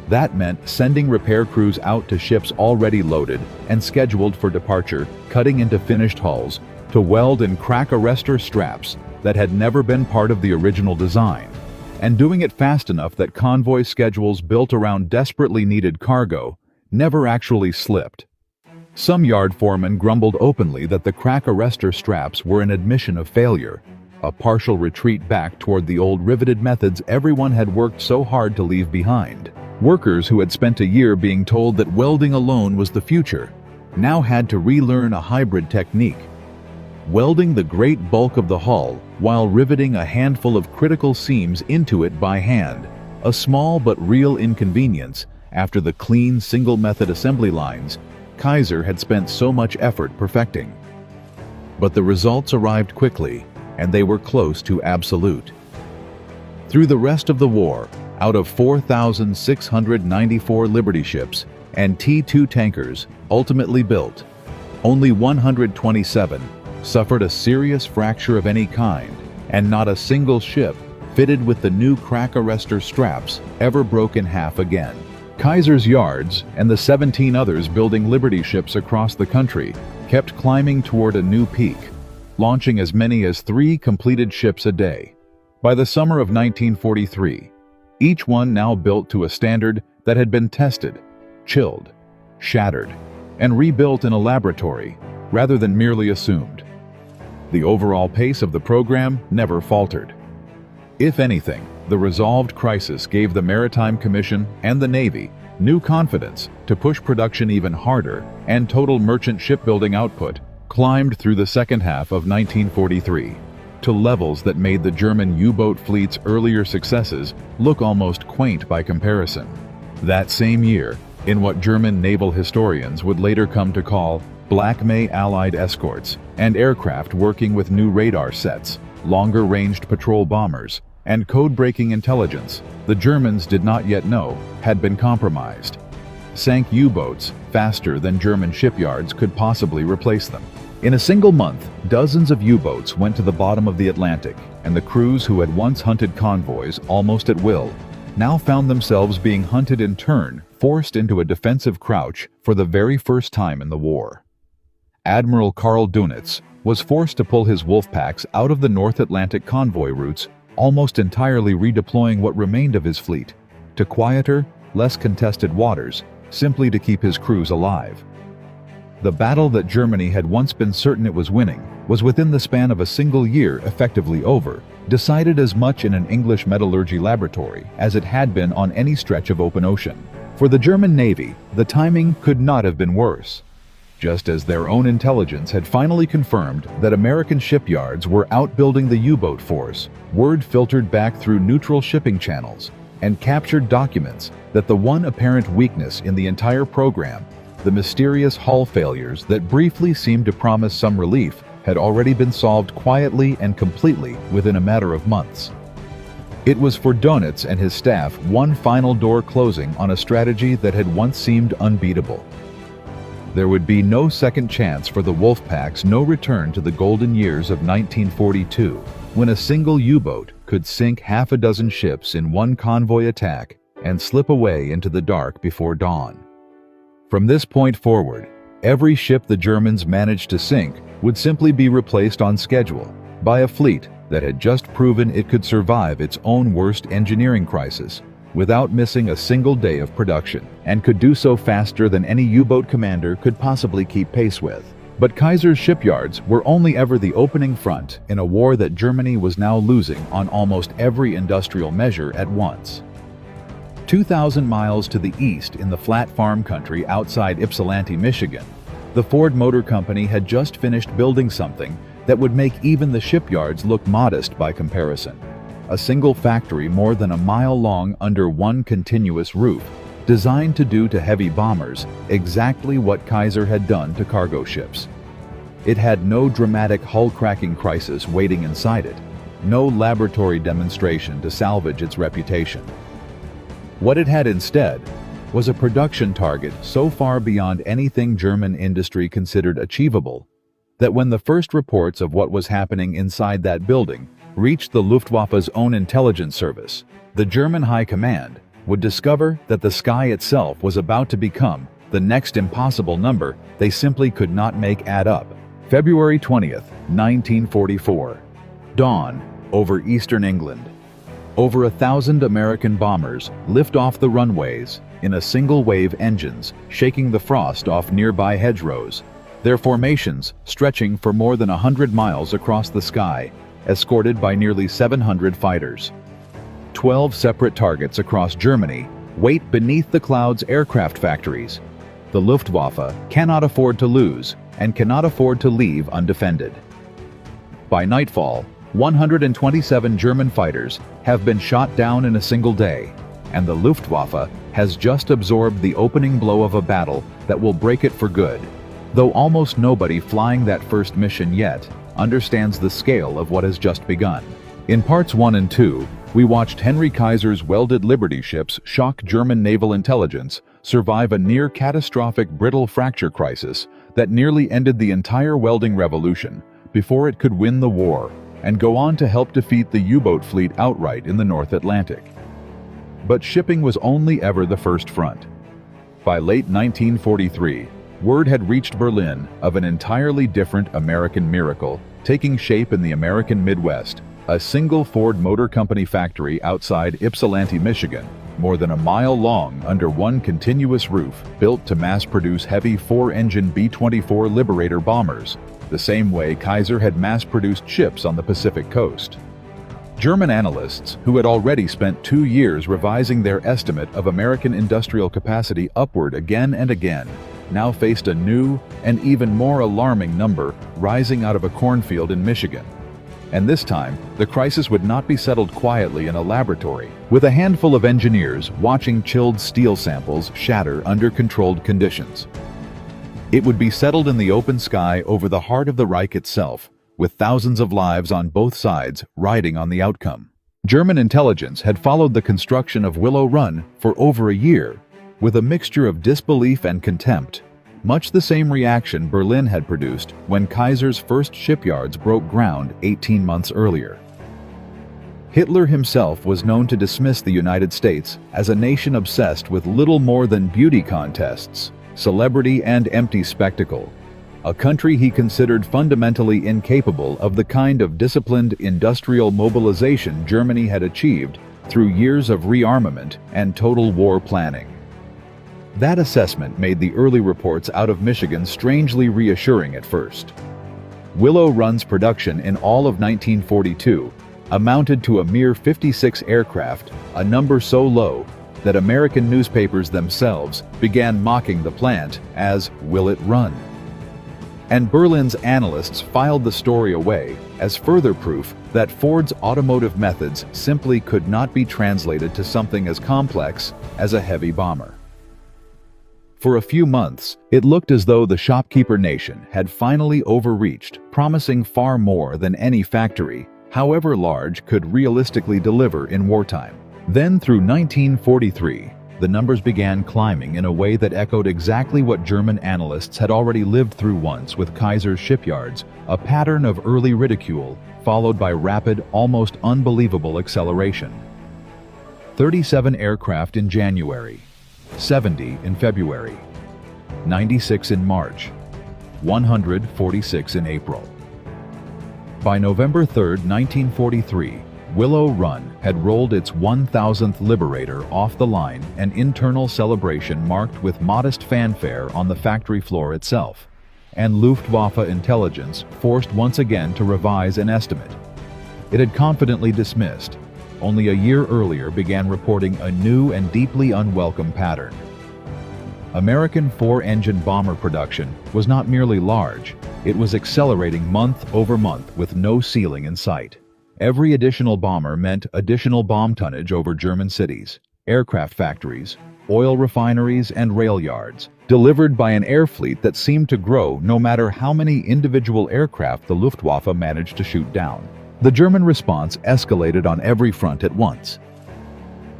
A: That meant sending repair crews out to ships already loaded and scheduled for departure, cutting into finished hulls to weld and crack arrestor straps that had never been part of the original design, and doing it fast enough that convoy schedules built around desperately needed cargo never actually slipped. Some yard foremen grumbled openly that the crack arrestor straps were an admission of failure, a partial retreat back toward the old riveted methods everyone had worked so hard to leave behind. Workers who had spent a year being told that welding alone was the future now had to relearn a hybrid technique, welding the great bulk of the hull while riveting a handful of critical seams into it by hand, a small but real inconvenience after the clean single-method assembly lines Kaiser had spent so much effort perfecting. But the results arrived quickly, and they were close to absolute. Through the rest of the war, out of 4,694 Liberty ships and T2 tankers ultimately built, only 127 suffered a serious fracture of any kind, and not a single ship fitted with the new crack arrestor straps ever broke in half again. Kaiser's yards and the 17 others building Liberty ships across the country kept climbing toward a new peak, launching as many as 3 completed ships a day. By the summer of 1943, each one now built to a standard that had been tested, chilled, shattered, and rebuilt in a laboratory rather than merely assumed. The overall pace of the program never faltered. If anything, the resolved crisis gave the Maritime Commission and the Navy new confidence to push production even harder, and total merchant shipbuilding output climbed through the second half of 1943 to levels that made the German U-boat fleet's earlier successes look almost quaint by comparison. That same year, in what German naval historians would later come to call Black May Allied escorts and aircraft working with new radar sets, longer-ranged patrol bombers, and code-breaking intelligence the Germans did not yet know had been compromised, sank U-boats faster than German shipyards could possibly replace them. In a single month, dozens of U-boats went to the bottom of the Atlantic, and the crews who had once hunted convoys almost at will now found themselves being hunted in turn, forced into a defensive crouch for the very first time in the war. Admiral Karl Dönitz was forced to pull his wolf packs out of the North Atlantic convoy routes, almost entirely redeploying what remained of his fleet to quieter, less contested waters, simply to keep his crews alive. The battle that Germany had once been certain it was winning was within the span of a single year effectively over, decided as much in an English metallurgy laboratory as it had been on any stretch of open ocean. For the German Navy, the timing could not have been worse. Just as their own intelligence had finally confirmed that American shipyards were outbuilding the U-boat force, word filtered back through neutral shipping channels and captured documents that the one apparent weakness in the entire program The mysterious hull failures that briefly seemed to promise some relief had already been solved quietly and completely within a matter of months. It was for Dönitz and his staff one final door closing on a strategy that had once seemed unbeatable. There would be no second chance for the Wolfpack's no return to the golden years of 1942, when a single U-boat could sink half a dozen ships in one convoy attack and slip away into the dark before dawn. From this point forward, every ship the Germans managed to sink would simply be replaced on schedule by a fleet that had just proven it could survive its own worst engineering crisis without missing a single day of production, and could do so faster than any U-boat commander could possibly keep pace with. But Kaiser's shipyards were only ever the opening front in a war that Germany was now losing on almost every industrial measure at once. 2,000 miles to the east in the flat farm country outside Ypsilanti, Michigan, the Ford Motor Company had just finished building something that would make even the shipyards look modest by comparison. A single factory more than a mile long under one continuous roof, designed to do to heavy bombers exactly what Kaiser had done to cargo ships. It had no dramatic hull-cracking crisis waiting inside it, no laboratory demonstration to salvage its reputation. What it had instead was a production target so far beyond anything German industry considered achievable that when the first reports of what was happening inside that building reached the Luftwaffe's own intelligence service, the German High Command would discover that the sky itself was about to become the next impossible number they simply could not make add up. February 20th, 1944. Dawn over eastern England. Over 1,000 American bombers lift off the runways in a single-wave engines, shaking the frost off nearby hedgerows, their formations stretching for more than 100 miles across the sky, escorted by nearly 700 fighters. 12 separate targets across Germany wait beneath the clouds' aircraft factories. The Luftwaffe cannot afford to lose and cannot afford to leave undefended. By nightfall, 127 German fighters have been shot down in a single day, and the Luftwaffe has just absorbed the opening blow of a battle that will break it for good, though almost nobody flying that first mission yet understands the scale of what has just begun. In parts 1 and 2, we watched Henry Kaiser's welded Liberty ships shock German naval intelligence, survive a near-catastrophic brittle fracture crisis that nearly ended the entire welding revolution before it could win the war, and go on to help defeat the U-boat fleet outright in the North Atlantic. But shipping was only ever the first front. By late 1943, word had reached Berlin of an entirely different American miracle taking shape in the American Midwest. A single Ford Motor Company factory outside Ypsilanti, Michigan, more than a mile long under one continuous roof, built to mass-produce heavy 4-engine B-24 Liberator bombers, the same way Kaiser had mass-produced ships on the Pacific coast. German analysts, who had already spent 2 years revising their estimate of American industrial capacity upward again and again, now faced a new and even more alarming number rising out of a cornfield in Michigan. And this time, the crisis would not be settled quietly in a laboratory, with a handful of engineers watching chilled steel samples shatter under controlled conditions. It would be settled in the open sky over the heart of the Reich itself, with thousands of lives on both sides riding on the outcome. German intelligence had followed the construction of Willow Run for over a year, with a mixture of disbelief and contempt, much the same reaction Berlin had produced when Kaiser's first shipyards broke ground 18 months earlier. Hitler himself was known to dismiss the United States as a nation obsessed with little more than beauty contests, celebrity and empty spectacle, a country he considered fundamentally incapable of the kind of disciplined industrial mobilization Germany had achieved through years of rearmament and total war planning. That assessment made the early reports out of Michigan strangely reassuring at first. Willow Run's production in all of 1942 amounted to a mere 56 aircraft, a number so low that American newspapers themselves began mocking the plant as "Will it run?" And Berlin's analysts filed the story away as further proof that Ford's automotive methods simply could not be translated to something as complex as a heavy bomber. For a few months, it looked as though the shopkeeper nation had finally overreached, promising far more than any factory, however large, could realistically deliver in wartime. Then through 1943, the numbers began climbing in a way that echoed exactly what German analysts had already lived through once with Kaiser's shipyards, a pattern of early ridicule, followed by rapid, almost unbelievable acceleration. 37 aircraft in January, 70 in February, 96 in March, 146 in April. By November 3, 1943, Willow Run had rolled its 1,000th Liberator off the line, an internal celebration marked with modest fanfare on the factory floor itself, and Luftwaffe intelligence forced once again to revise an estimate. It had confidently dismissed, only a year earlier began reporting a new and deeply unwelcome pattern. American four-engine bomber production was not merely large, it was accelerating month over month with no ceiling in sight. Every additional bomber meant additional bomb tonnage over German cities, aircraft factories, oil refineries, and rail yards, delivered by an air fleet that seemed to grow no matter how many individual aircraft the Luftwaffe managed to shoot down. The German response escalated on every front at once.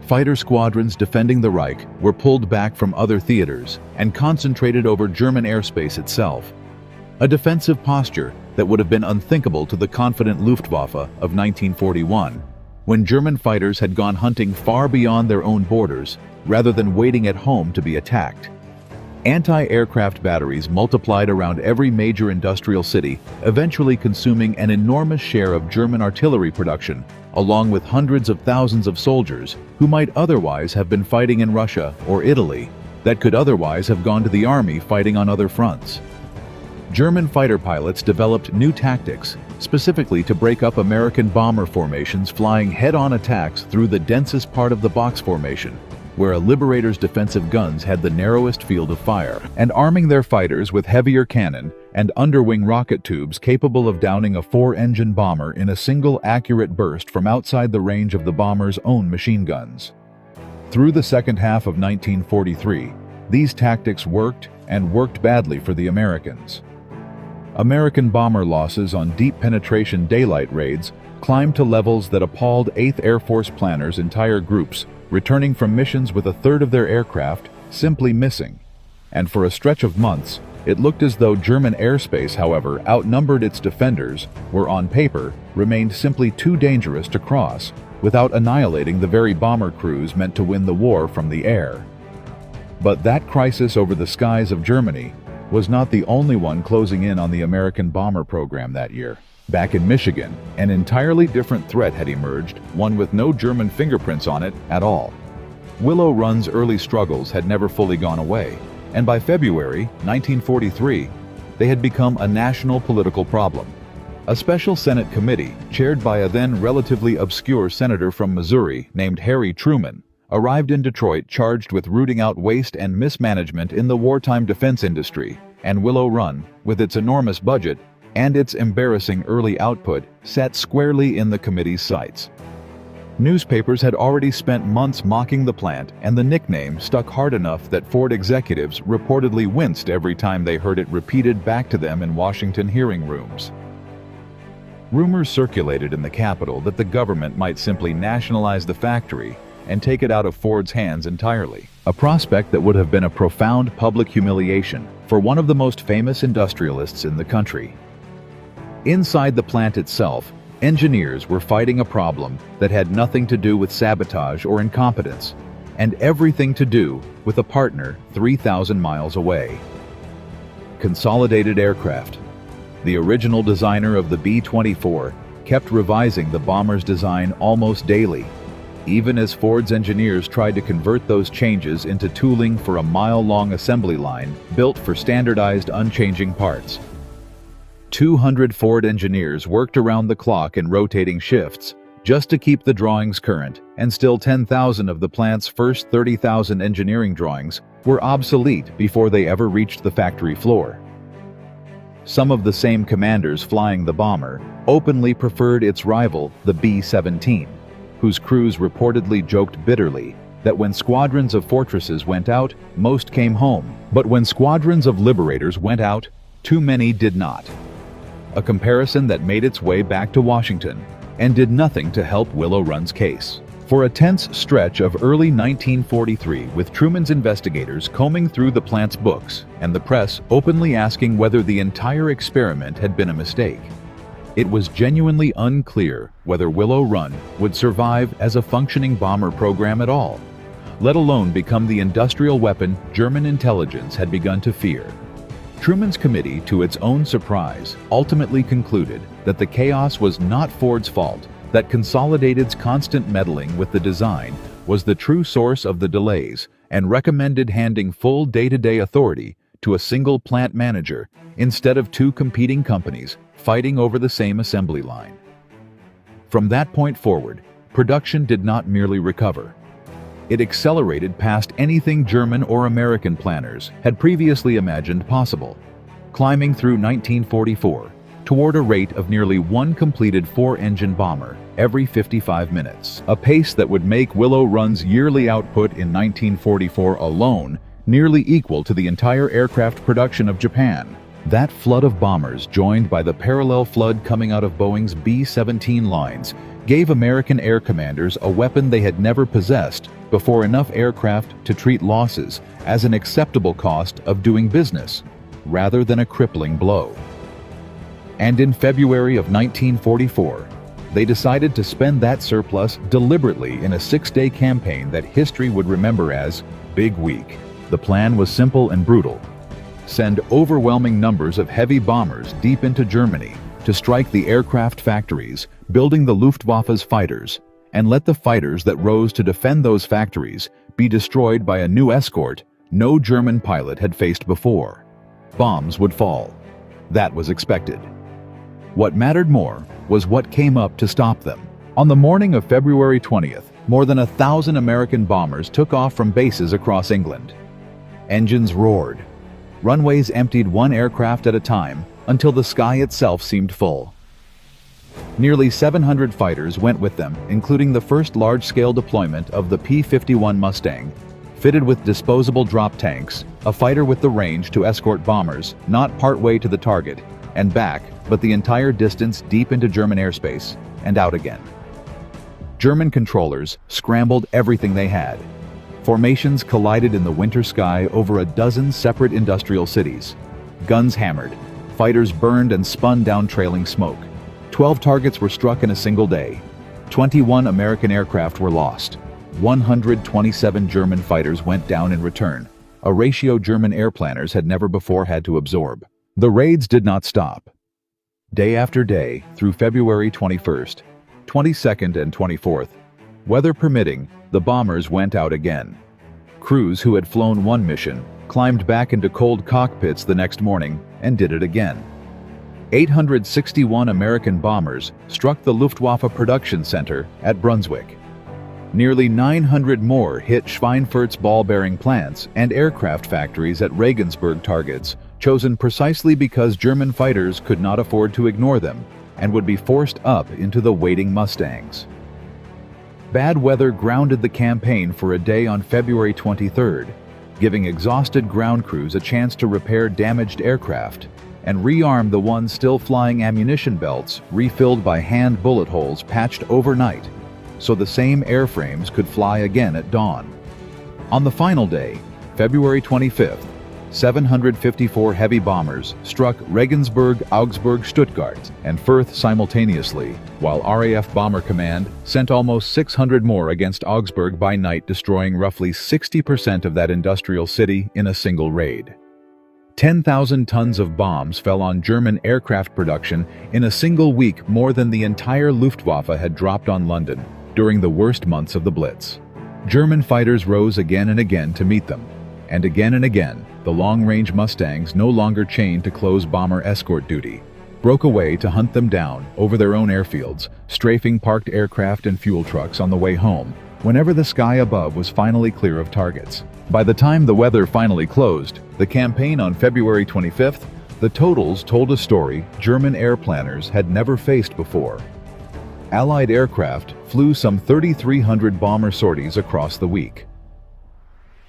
A: Fighter squadrons defending the Reich were pulled back from other theaters and concentrated over German airspace itself, a defensive posture that would have been unthinkable to the confident Luftwaffe of 1941, when German fighters had gone hunting far beyond their own borders rather than waiting at home to be attacked. Anti-aircraft batteries multiplied around every major industrial city, eventually consuming an enormous share of German artillery production, along with hundreds of thousands of soldiers who might otherwise have been fighting in Russia or Italy, that could otherwise have gone to the army fighting on other fronts. German fighter pilots developed new tactics, specifically to break up American bomber formations flying head-on attacks through the densest part of the box formation, where a Liberator's defensive guns had the narrowest field of fire, and arming their fighters with heavier cannon and underwing rocket tubes capable of downing a four-engine bomber in a single accurate burst from outside the range of the bomber's own machine guns. Through the second half of 1943, these tactics worked, and worked badly for the Americans. American bomber losses on deep penetration daylight raids climbed to levels that appalled 8th Air Force planners' entire groups, returning from missions with a third of their aircraft simply missing. And for a stretch of months, it looked as though German airspace, however, outnumbered its defenders, or on paper, remained simply too dangerous to cross, without annihilating the very bomber crews meant to win the war from the air. But that crisis over the skies of Germany was not the only one closing in on the American bomber program that year. Back in Michigan, an entirely different threat had emerged, one with no German fingerprints on it at all. Willow Run's early struggles had never fully gone away, and by February 1943, they had become a national political problem. A special Senate committee, chaired by a then relatively obscure senator from Missouri named Harry Truman, arrived in Detroit charged with rooting out waste and mismanagement in the wartime defense industry, and Willow Run, with its enormous budget and its embarrassing early output, sat squarely in the committee's sights. Newspapers had already spent months mocking the plant, and the nickname stuck hard enough that Ford executives reportedly winced every time they heard it repeated back to them in Washington hearing rooms. Rumors circulated in the Capitol that the government might simply nationalize the factory and take it out of Ford's hands entirely, a prospect that would have been a profound public humiliation for one of the most famous industrialists in the country. Inside the plant itself, engineers were fighting a problem that had nothing to do with sabotage or incompetence, and everything to do with a partner 3,000 miles away. Consolidated Aircraft, the original designer of the B-24, kept revising the bomber's design almost daily, even as Ford's engineers tried to convert those changes into tooling for a mile-long assembly line built for standardized unchanging parts. 200 Ford engineers worked around the clock in rotating shifts just to keep the drawings current, and still 10,000 of the plant's first 30,000 engineering drawings were obsolete before they ever reached the factory floor. Some of the same commanders flying the bomber openly preferred its rival, the B-17, whose crews reportedly joked bitterly that when squadrons of fortresses went out, most came home. But when squadrons of liberators went out, too many did not. A comparison that made its way back to Washington and did nothing to help Willow Run's case. For a tense stretch of early 1943, with Truman's investigators combing through the plant's books and the press openly asking whether the entire experiment had been a mistake, it was genuinely unclear whether Willow Run would survive as a functioning bomber program at all, let alone become the industrial weapon German intelligence had begun to fear. Truman's committee, to its own surprise, ultimately concluded that the chaos was not Ford's fault, that Consolidated's constant meddling with the design was the true source of the delays, and recommended handing full day-to-day authority to a single plant manager instead of two competing companies fighting over the same assembly line. From that point forward, production did not merely recover. It accelerated past anything German or American planners had previously imagined possible, climbing through 1944 toward a rate of nearly one completed four-engine bomber every 55 minutes, a pace that would make Willow Run's yearly output in 1944 alone nearly equal to the entire aircraft production of Japan. That flood of bombers, joined by the parallel flood coming out of Boeing's B-17 lines, gave American air commanders a weapon they had never possessed before enough aircraft to treat losses as an acceptable cost of doing business, rather than a crippling blow. And in February of 1944, they decided to spend that surplus deliberately in a 6-day campaign that history would remember as Big Week. The plan was simple and brutal. Send overwhelming numbers of heavy bombers deep into Germany to strike the aircraft factories, building the Luftwaffe's fighters, and let the fighters that rose to defend those factories be destroyed by a new escort no German pilot had faced before. Bombs would fall. That was expected. What mattered more was what came up to stop them. On the morning of February 20th, more than 1,000 American bombers took off from bases across England. Engines roared. Runways emptied one aircraft at a time until the sky itself seemed full. Nearly 700 fighters went with them, including the first large-scale deployment of the P-51 Mustang, fitted with disposable drop tanks, a fighter with the range to escort bombers not partway to the target and back, but the entire distance deep into German airspace and out again. German controllers scrambled everything they had. Formations collided in the winter sky over a dozen separate industrial cities. Guns hammered, fighters burned and spun down trailing smoke. 12 targets were struck in a single day. 21 American aircraft were lost. 127 German fighters went down in return, a ratio German air planners had never before had to absorb. The raids did not stop. Day after day, through February 21st, 22nd and 24th, weather permitting, the bombers went out again. Crews who had flown one mission climbed back into cold cockpits the next morning and did it again. 861 American bombers struck the Luftwaffe Production Center at Brunswick. Nearly 900 more hit Schweinfurt's ball-bearing plants and aircraft factories at Regensburg targets, chosen precisely because German fighters could not afford to ignore them and would be forced up into the waiting Mustangs. Bad weather grounded the campaign for a day on February 23rd, giving exhausted ground crews a chance to repair damaged aircraft and rearm the ones still flying ammunition belts refilled by hand bullet holes patched overnight, so the same airframes could fly again at dawn. On the final day, February 25th, 754 heavy bombers struck Regensburg, Augsburg, Stuttgart, and Fürth simultaneously, while RAF Bomber Command sent almost 600 more against Augsburg by night, destroying roughly 60% of that industrial city in a single raid. 10,000 tons of bombs fell on German aircraft production in a single week, more than the entire Luftwaffe had dropped on London during the worst months of the Blitz. German fighters rose again and again to meet them, and again, the long-range Mustangs, no longer chained to close bomber escort duty, broke away to hunt them down over their own airfields, strafing parked aircraft and fuel trucks on the way home, whenever the sky above was finally clear of targets. By the time the weather finally closed, the campaign on February 25th, the totals told a story German air planners had never faced before. Allied aircraft flew some 3,300 bomber sorties across the week.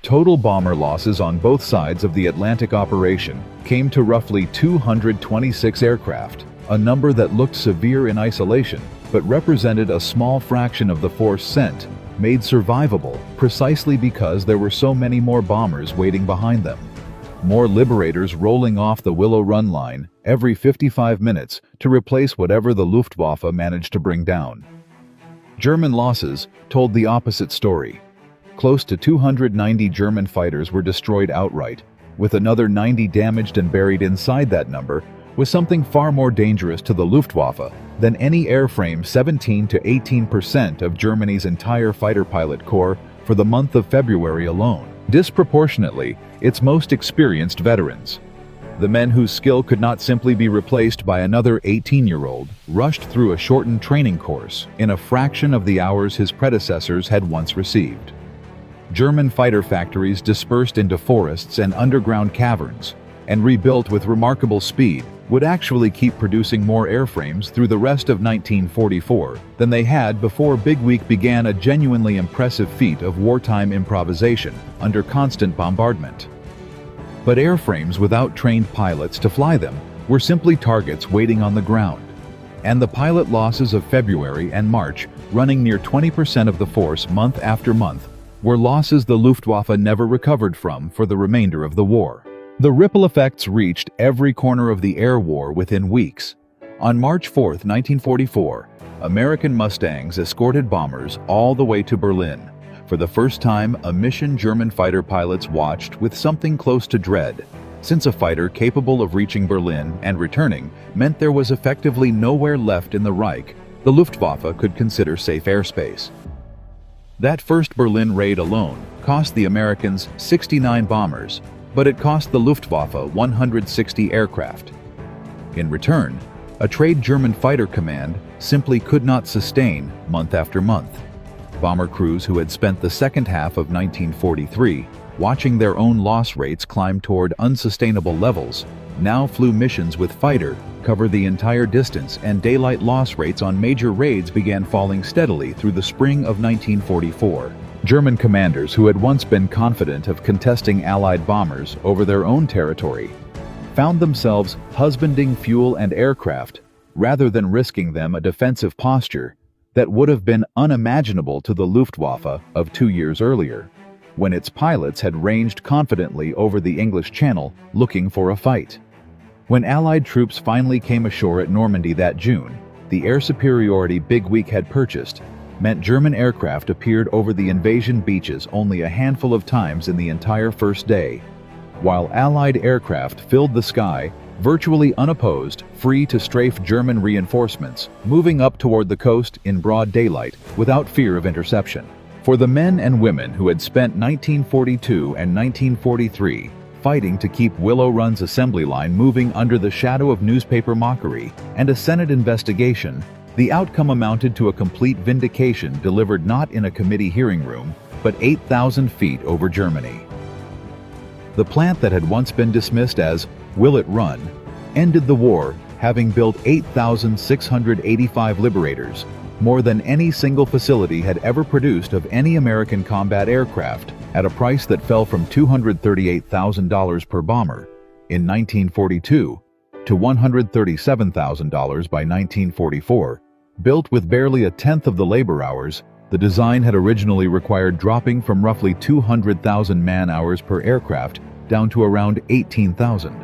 A: Total bomber losses on both sides of the Atlantic operation came to roughly 226 aircraft, a number that looked severe in isolation, but represented a small fraction of the force sent, made survivable precisely because there were so many more bombers waiting behind them. More Liberators rolling off the Willow Run line every 55 minutes to replace whatever the Luftwaffe managed to bring down. German losses told the opposite story. Close to 290 German fighters were destroyed outright, with another 90 damaged, and buried inside that number was something far more dangerous to the Luftwaffe than any airframe. 17 to 18% of Germany's entire fighter pilot corps for the month of February alone. Disproportionately, its most experienced veterans. The men whose skill could not simply be replaced by another 18-year-old rushed through a shortened training course in a fraction of the hours his predecessors had once received. German fighter factories dispersed into forests and underground caverns, and rebuilt with remarkable speed, would actually keep producing more airframes through the rest of 1944 than they had before Big Week began, a genuinely impressive feat of wartime improvisation under constant bombardment. But airframes without trained pilots to fly them were simply targets waiting on the ground. And the pilot losses of February and March, running near 20% of the force month after month, were losses the Luftwaffe never recovered from for the remainder of the war. The ripple effects reached every corner of the air war within weeks. On March 4, 1944, American Mustangs escorted bombers all the way to Berlin. For the first time, a mission German fighter pilots watched with something close to dread, since a fighter capable of reaching Berlin and returning meant there was effectively nowhere left in the Reich the Luftwaffe could consider safe airspace. That first Berlin raid alone cost the Americans 69 bombers, but it cost the Luftwaffe 160 aircraft. In return, a trade German fighter command simply could not sustain month after month. Bomber crews who had spent the second half of 1943 watching their own loss rates climb toward unsustainable levels now flew missions with fighter cover the entire distance, and daylight loss rates on major raids began falling steadily through the spring of 1944. German commanders who had once been confident of contesting Allied bombers over their own territory found themselves husbanding fuel and aircraft rather than risking them a defensive posture that would have been unimaginable to the Luftwaffe of 2 years earlier, when its pilots had ranged confidently over the English Channel looking for a fight. When Allied troops finally came ashore at Normandy that June, the air superiority Big Week had purchased meant German aircraft appeared over the invasion beaches only a handful of times in the entire first day, while Allied aircraft filled the sky virtually unopposed, free to strafe German reinforcements, moving up toward the coast in broad daylight without fear of interception. For the men and women who had spent 1942 and 1943 fighting to keep Willow Run's assembly line moving under the shadow of newspaper mockery and a Senate investigation, the outcome amounted to a complete vindication delivered not in a committee hearing room, but 8,000 feet over Germany. The plant that had once been dismissed as "Will it run?" ended the war, having built 8,685 Liberators, more than any single facility had ever produced of any American combat aircraft, at a price that fell from $238,000 per bomber in 1942 to $137,000 by 1944. Built with barely a tenth of the labor hours, the design had originally required dropping from roughly 200,000 man-hours per aircraft down to around 18,000.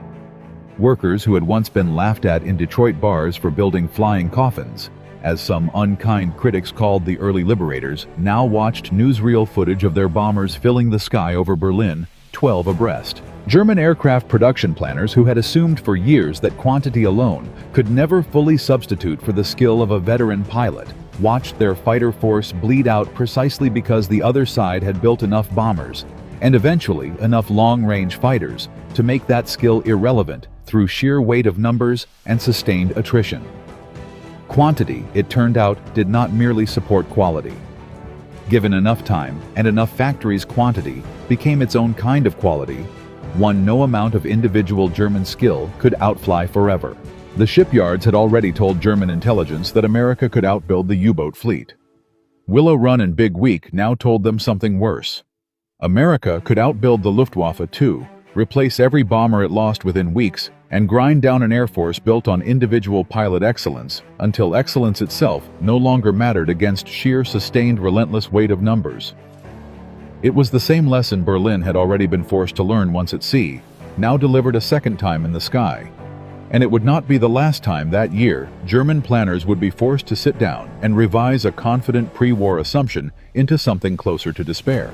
A: Workers who had once been laughed at in Detroit bars for building flying coffins, as some unkind critics called the early Liberators, now watched newsreel footage of their bombers filling the sky over Berlin, 12 abreast. German aircraft production planners who had assumed for years that quantity alone could never fully substitute for the skill of a veteran pilot watched their fighter force bleed out precisely because the other side had built enough bombers, and eventually enough long-range fighters, to make that skill irrelevant through sheer weight of numbers and sustained attrition. Quantity, it turned out, did not merely support quality. Given enough time and enough factories, quantity became its own kind of quality, one no amount of individual German skill could outfly forever. The shipyards had already told German intelligence that America could outbuild the U-boat fleet. Willow Run and Big Week now told them something worse. America could outbuild the Luftwaffe too, replace every bomber it lost within weeks, and grind down an air force built on individual pilot excellence, until excellence itself no longer mattered against sheer sustained relentless weight of numbers. It was the same lesson Berlin had already been forced to learn once at sea, now delivered a second time in the sky. And it would not be the last time that year German planners would be forced to sit down and revise a confident pre-war assumption into something closer to despair.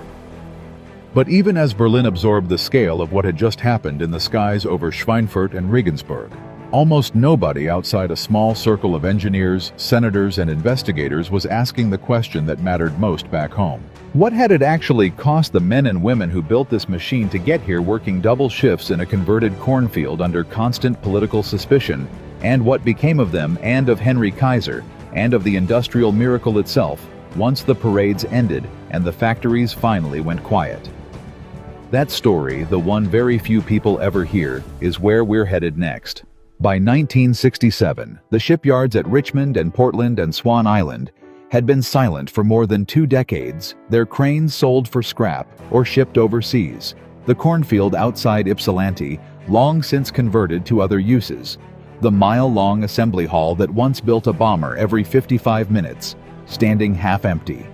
A: But even as Berlin absorbed the scale of what had just happened in the skies over Schweinfurt and Regensburg, almost nobody outside a small circle of engineers, senators, and investigators was asking the question that mattered most back home. What had it actually cost the men and women who built this machine to get here working double shifts in a converted cornfield under constant political suspicion, and what became of them and of Henry Kaiser, and of the industrial miracle itself, once the parades ended and the factories finally went quiet? That story, the one very few people ever hear, is where we're headed next. By 1967, the shipyards at Richmond and Portland and Swan Island had been silent for more than 2 decades, their cranes sold for scrap or shipped overseas. The cornfield outside Ypsilanti, long since converted to other uses. The mile-long assembly hall that once built a bomber every 55 minutes, standing half empty.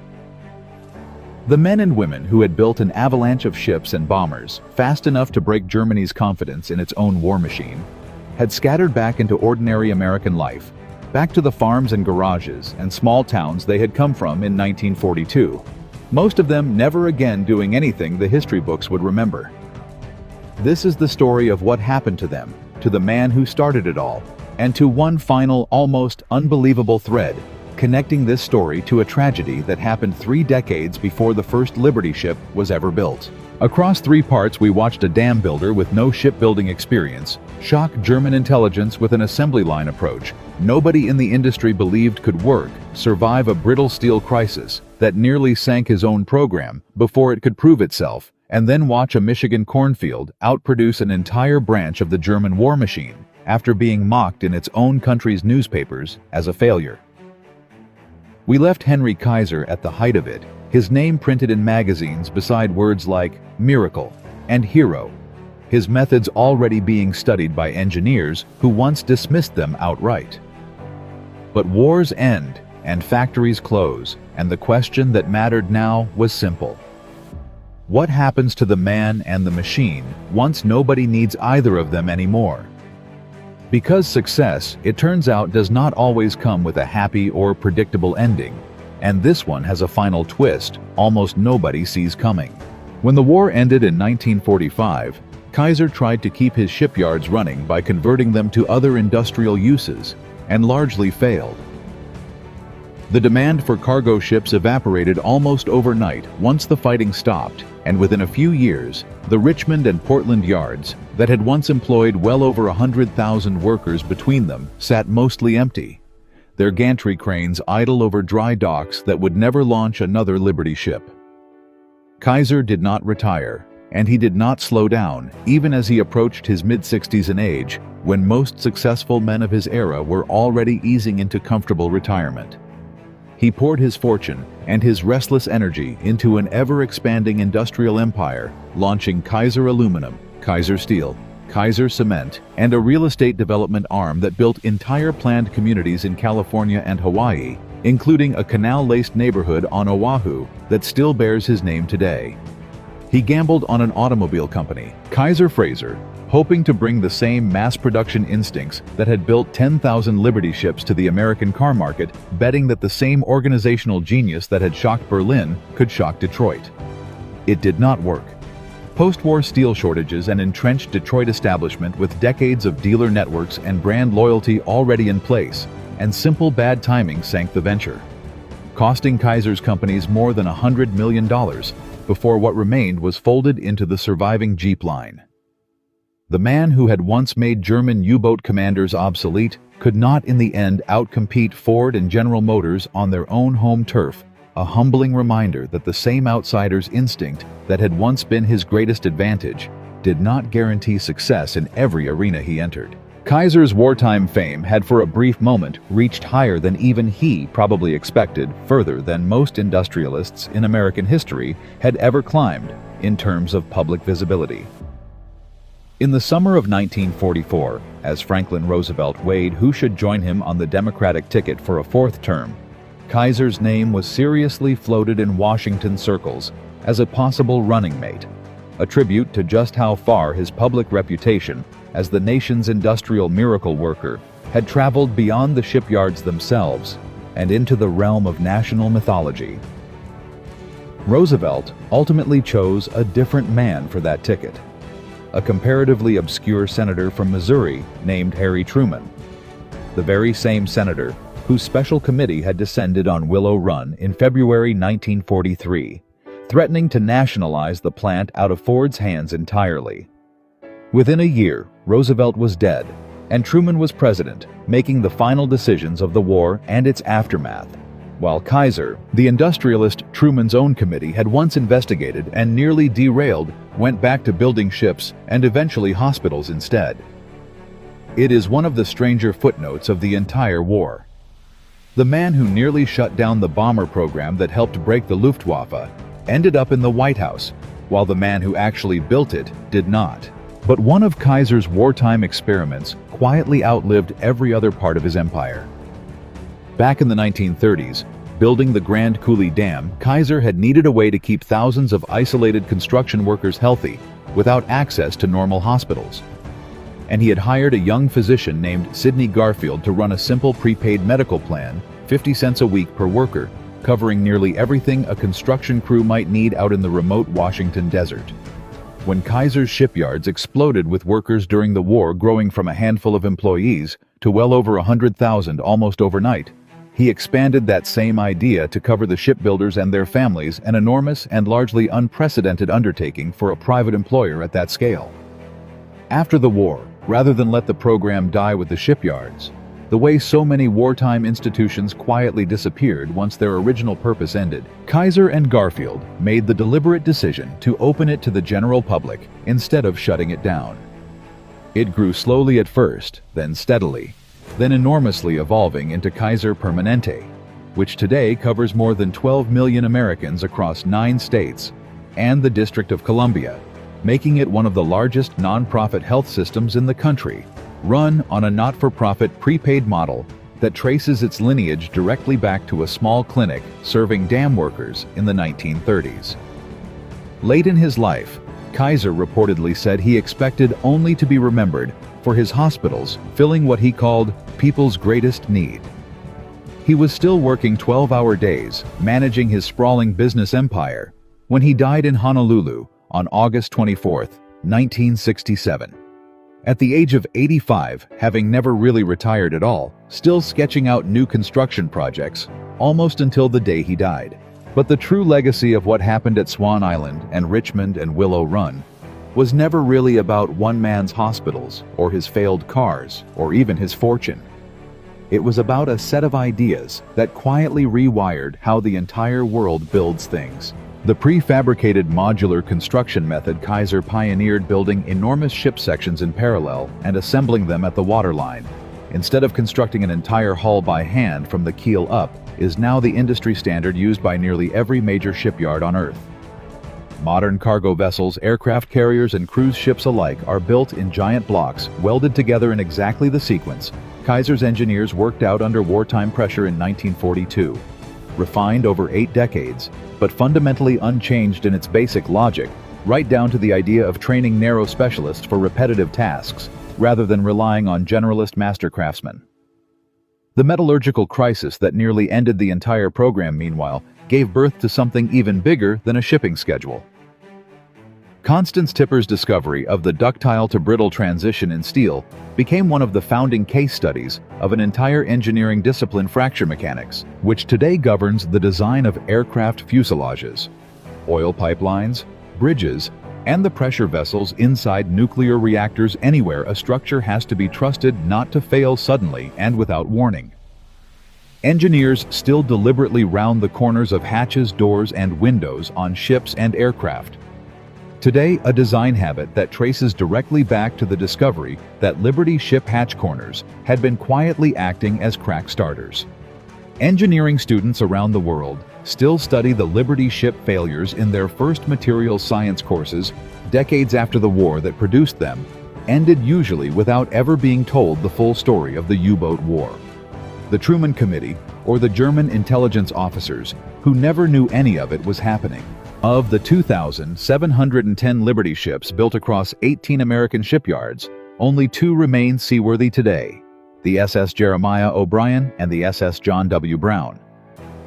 A: The men and women who had built an avalanche of ships and bombers, fast enough to break Germany's confidence in its own war machine, had scattered back into ordinary American life, back to the farms and garages and small towns they had come from in 1942, most of them never again doing anything the history books would remember. This is the story of what happened to them, to the man who started it all, and to one final, almost unbelievable thread, connecting this story to a tragedy that happened 3 decades before the first Liberty ship was ever built. Across 3 parts, we watched a dam builder with no shipbuilding experience shock German intelligence with an assembly line approach nobody in the industry believed could work, survive a brittle steel crisis that nearly sank his own program before it could prove itself, and then watch a Michigan cornfield outproduce an entire branch of the German war machine after being mocked in its own country's newspapers as a failure. We left Henry Kaiser at the height of it, his name printed in magazines beside words like miracle and hero, his methods already being studied by engineers who once dismissed them outright. But wars end and factories close, and the question that mattered now was simple. What happens to the man and the machine once nobody needs either of them anymore? Because success, it turns out, does not always come with a happy or predictable ending, and this one has a final twist almost nobody sees coming. When the war ended in 1945, Kaiser tried to keep his shipyards running by converting them to other industrial uses, and largely failed. The demand for cargo ships evaporated almost overnight once the fighting stopped, and within a few years, the Richmond and Portland yards, that had once employed well over 100,000 workers between them, sat mostly empty, their gantry cranes idle over dry docks that would never launch another Liberty ship. Kaiser did not retire, and he did not slow down, even as he approached his mid-60s in age, when most successful men of his era were already easing into comfortable retirement. He poured his fortune and his restless energy into an ever-expanding industrial empire, launching Kaiser Aluminum, Kaiser Steel, Kaiser Cement, and a real estate development arm that built entire planned communities in California and Hawaii, including a canal-laced neighborhood on Oahu that still bears his name today. He gambled on an automobile company, Kaiser Fraser, hoping to bring the same mass production instincts that had built 10,000 Liberty ships to the American car market, betting that the same organizational genius that had shocked Berlin could shock Detroit. It did not work. Post-war steel shortages and entrenched Detroit establishment with decades of dealer networks and brand loyalty already in place, and simple bad timing sank the venture, costing Kaiser's companies more than $100 million before what remained was folded into the surviving Jeep line. The man who had once made German U-boat commanders obsolete could not in the end outcompete Ford and General Motors on their own home turf, a humbling reminder that the same outsider's instinct that had once been his greatest advantage did not guarantee success in every arena he entered. Kaiser's wartime fame had for a brief moment reached higher than even he probably expected, further than most industrialists in American history had ever climbed, in terms of public visibility. In the summer of 1944, as Franklin Roosevelt weighed who should join him on the Democratic ticket for a fourth term, Kaiser's name was seriously floated in Washington circles as a possible running mate, a tribute to just how far his public reputation as the nation's industrial miracle worker had traveled beyond the shipyards themselves and into the realm of national mythology. Roosevelt ultimately chose a different man for that ticket, a comparatively obscure senator from Missouri named Harry Truman, the very same senator whose special committee had descended on Willow Run in February 1943, threatening to nationalize the plant out of Ford's hands entirely. Within a year, Roosevelt was dead, and Truman was president, making the final decisions of the war and its aftermath, while Kaiser, the industrialist Truman's own committee had once investigated and nearly derailed, went back to building ships and eventually hospitals instead. It is one of the stranger footnotes of the entire war. The man who nearly shut down the bomber program that helped break the Luftwaffe ended up in the White House, while the man who actually built it did not. But one of Kaiser's wartime experiments quietly outlived every other part of his empire. Back in the 1930s, building the Grand Coulee Dam, Kaiser had needed a way to keep thousands of isolated construction workers healthy without access to normal hospitals. And he had hired a young physician named Sidney Garfield to run a simple prepaid medical plan, 50 cents a week per worker, covering nearly everything a construction crew might need out in the remote Washington desert. When Kaiser's shipyards exploded with workers during the war growing from a handful of employees to well over 100,000 almost overnight, he expanded that same idea to cover the shipbuilders and their families, an enormous and largely unprecedented undertaking for a private employer at that scale. After the war, rather than let the program die with the shipyards, the way so many wartime institutions quietly disappeared once their original purpose ended, Kaiser and Garfield made the deliberate decision to open it to the general public instead of shutting it down. It grew slowly at first, then steadily, then enormously evolving into Kaiser Permanente, which today covers more than 12 million Americans across 9 states and the District of Columbia, making it one of the largest nonprofit health systems in the country, run on a not-for-profit prepaid model that traces its lineage directly back to a small clinic serving dam workers in the 1930s. Late in his life, Kaiser reportedly said he expected only to be remembered for his hospitals filling what he called people's greatest need. He was still working 12-hour days, managing his sprawling business empire, when he died in Honolulu on August 24, 1967. At the age of 85, having never really retired at all, still sketching out new construction projects, almost until the day he died. But the true legacy of what happened at Swan Island and Richmond and Willow Run was never really about one man's hospitals, or his failed cars, or even his fortune. It was about a set of ideas that quietly rewired how the entire world builds things. The prefabricated modular construction method Kaiser pioneered, building enormous ship sections in parallel and assembling them at the waterline, instead of constructing an entire hull by hand from the keel up, is now the industry standard used by nearly every major shipyard on Earth. Modern cargo vessels, aircraft carriers, and cruise ships alike are built in giant blocks, welded together in exactly the sequence Kaiser's engineers worked out under wartime pressure in 1942. Refined over 8 decades, but fundamentally unchanged in its basic logic, right down to the idea of training narrow specialists for repetitive tasks, rather than relying on generalist master craftsmen. The metallurgical crisis that nearly ended the entire program, meanwhile, gave birth to something even bigger than a shipping schedule. Constance Tipper's discovery of the ductile to brittle transition in steel became one of the founding case studies of an entire engineering discipline, fracture mechanics, which today governs the design of aircraft fuselages, oil pipelines, bridges, and the pressure vessels inside nuclear reactors. Anywhere a structure has to be trusted not to fail suddenly and without warning. Engineers still deliberately round the corners of hatches, doors, and windows on ships and aircraft. Today, a design habit that traces directly back to the discovery that Liberty ship hatch corners had been quietly acting as crack starters. Engineering students around the world still study the Liberty ship failures in their first materials science courses decades after the war that produced them ended usually without ever being told the full story of the U-boat war. The Truman Committee, or the German intelligence officers, who never knew any of it was happening. Of the 2,710 Liberty ships built across 18 American shipyards, only 2 remain seaworthy today, the SS Jeremiah O'Brien and the SS John W. Brown.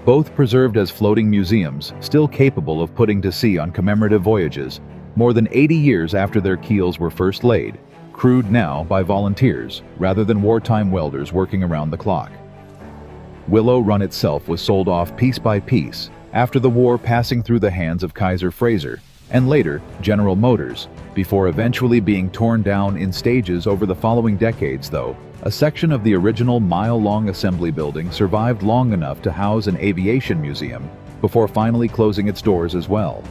A: Both preserved as floating museums, still capable of putting to sea on commemorative voyages, more than 80 years after their keels were first laid, crewed now by volunteers rather than wartime welders working around the clock. Willow Run itself was sold off piece by piece, after the war passing through the hands of Kaiser Frazer, and later General Motors, before eventually being torn down in stages over the following decades though. A section of the original mile-long assembly building survived long enough to house an aviation museum, before finally closing its doors as well.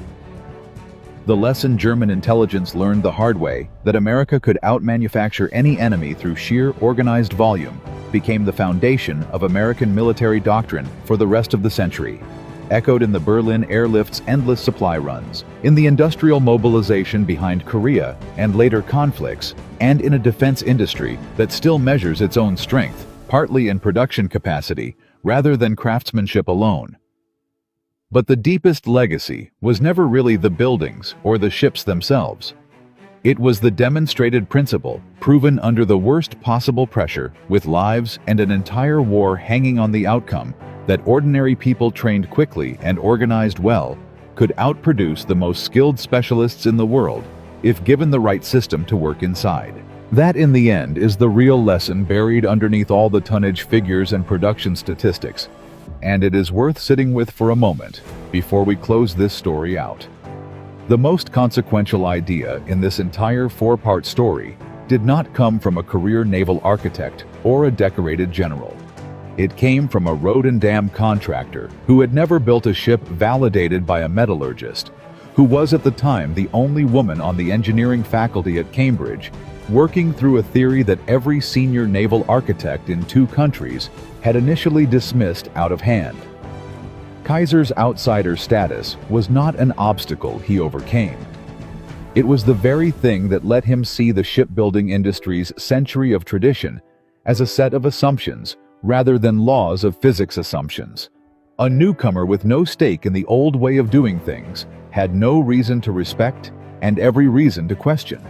A: The lesson German intelligence learned the hard way, that America could outmanufacture any enemy through sheer organized volume, became the foundation of American military doctrine for the rest of the century, echoed in the Berlin airlift's endless supply runs, in the industrial mobilization behind Korea and later conflicts, and in a defense industry that still measures its own strength, partly in production capacity, rather than craftsmanship alone. But the deepest legacy was never really the buildings or the ships themselves. It was the demonstrated principle, proven under the worst possible pressure, with lives and an entire war hanging on the outcome, that ordinary people trained quickly and organized well could outproduce the most skilled specialists in the world if given the right system to work inside. That, in the end, is the real lesson buried underneath all the tonnage figures and production statistics, and it is worth sitting with for a moment before we close this story out. The most consequential idea in this entire 4-part story did not come from a career naval architect or a decorated general. It came from a road and dam contractor who had never built a ship validated by a metallurgist, who was at the time the only woman on the engineering faculty at Cambridge, working through a theory that every senior naval architect in 2 countries had initially dismissed out of hand. Kaiser's outsider status was not an obstacle he overcame. It was the very thing that let him see the shipbuilding industry's century of tradition as a set of assumptions rather than laws of physics assumptions. A newcomer with no stake in the old way of doing things had no reason to respect and every reason to question.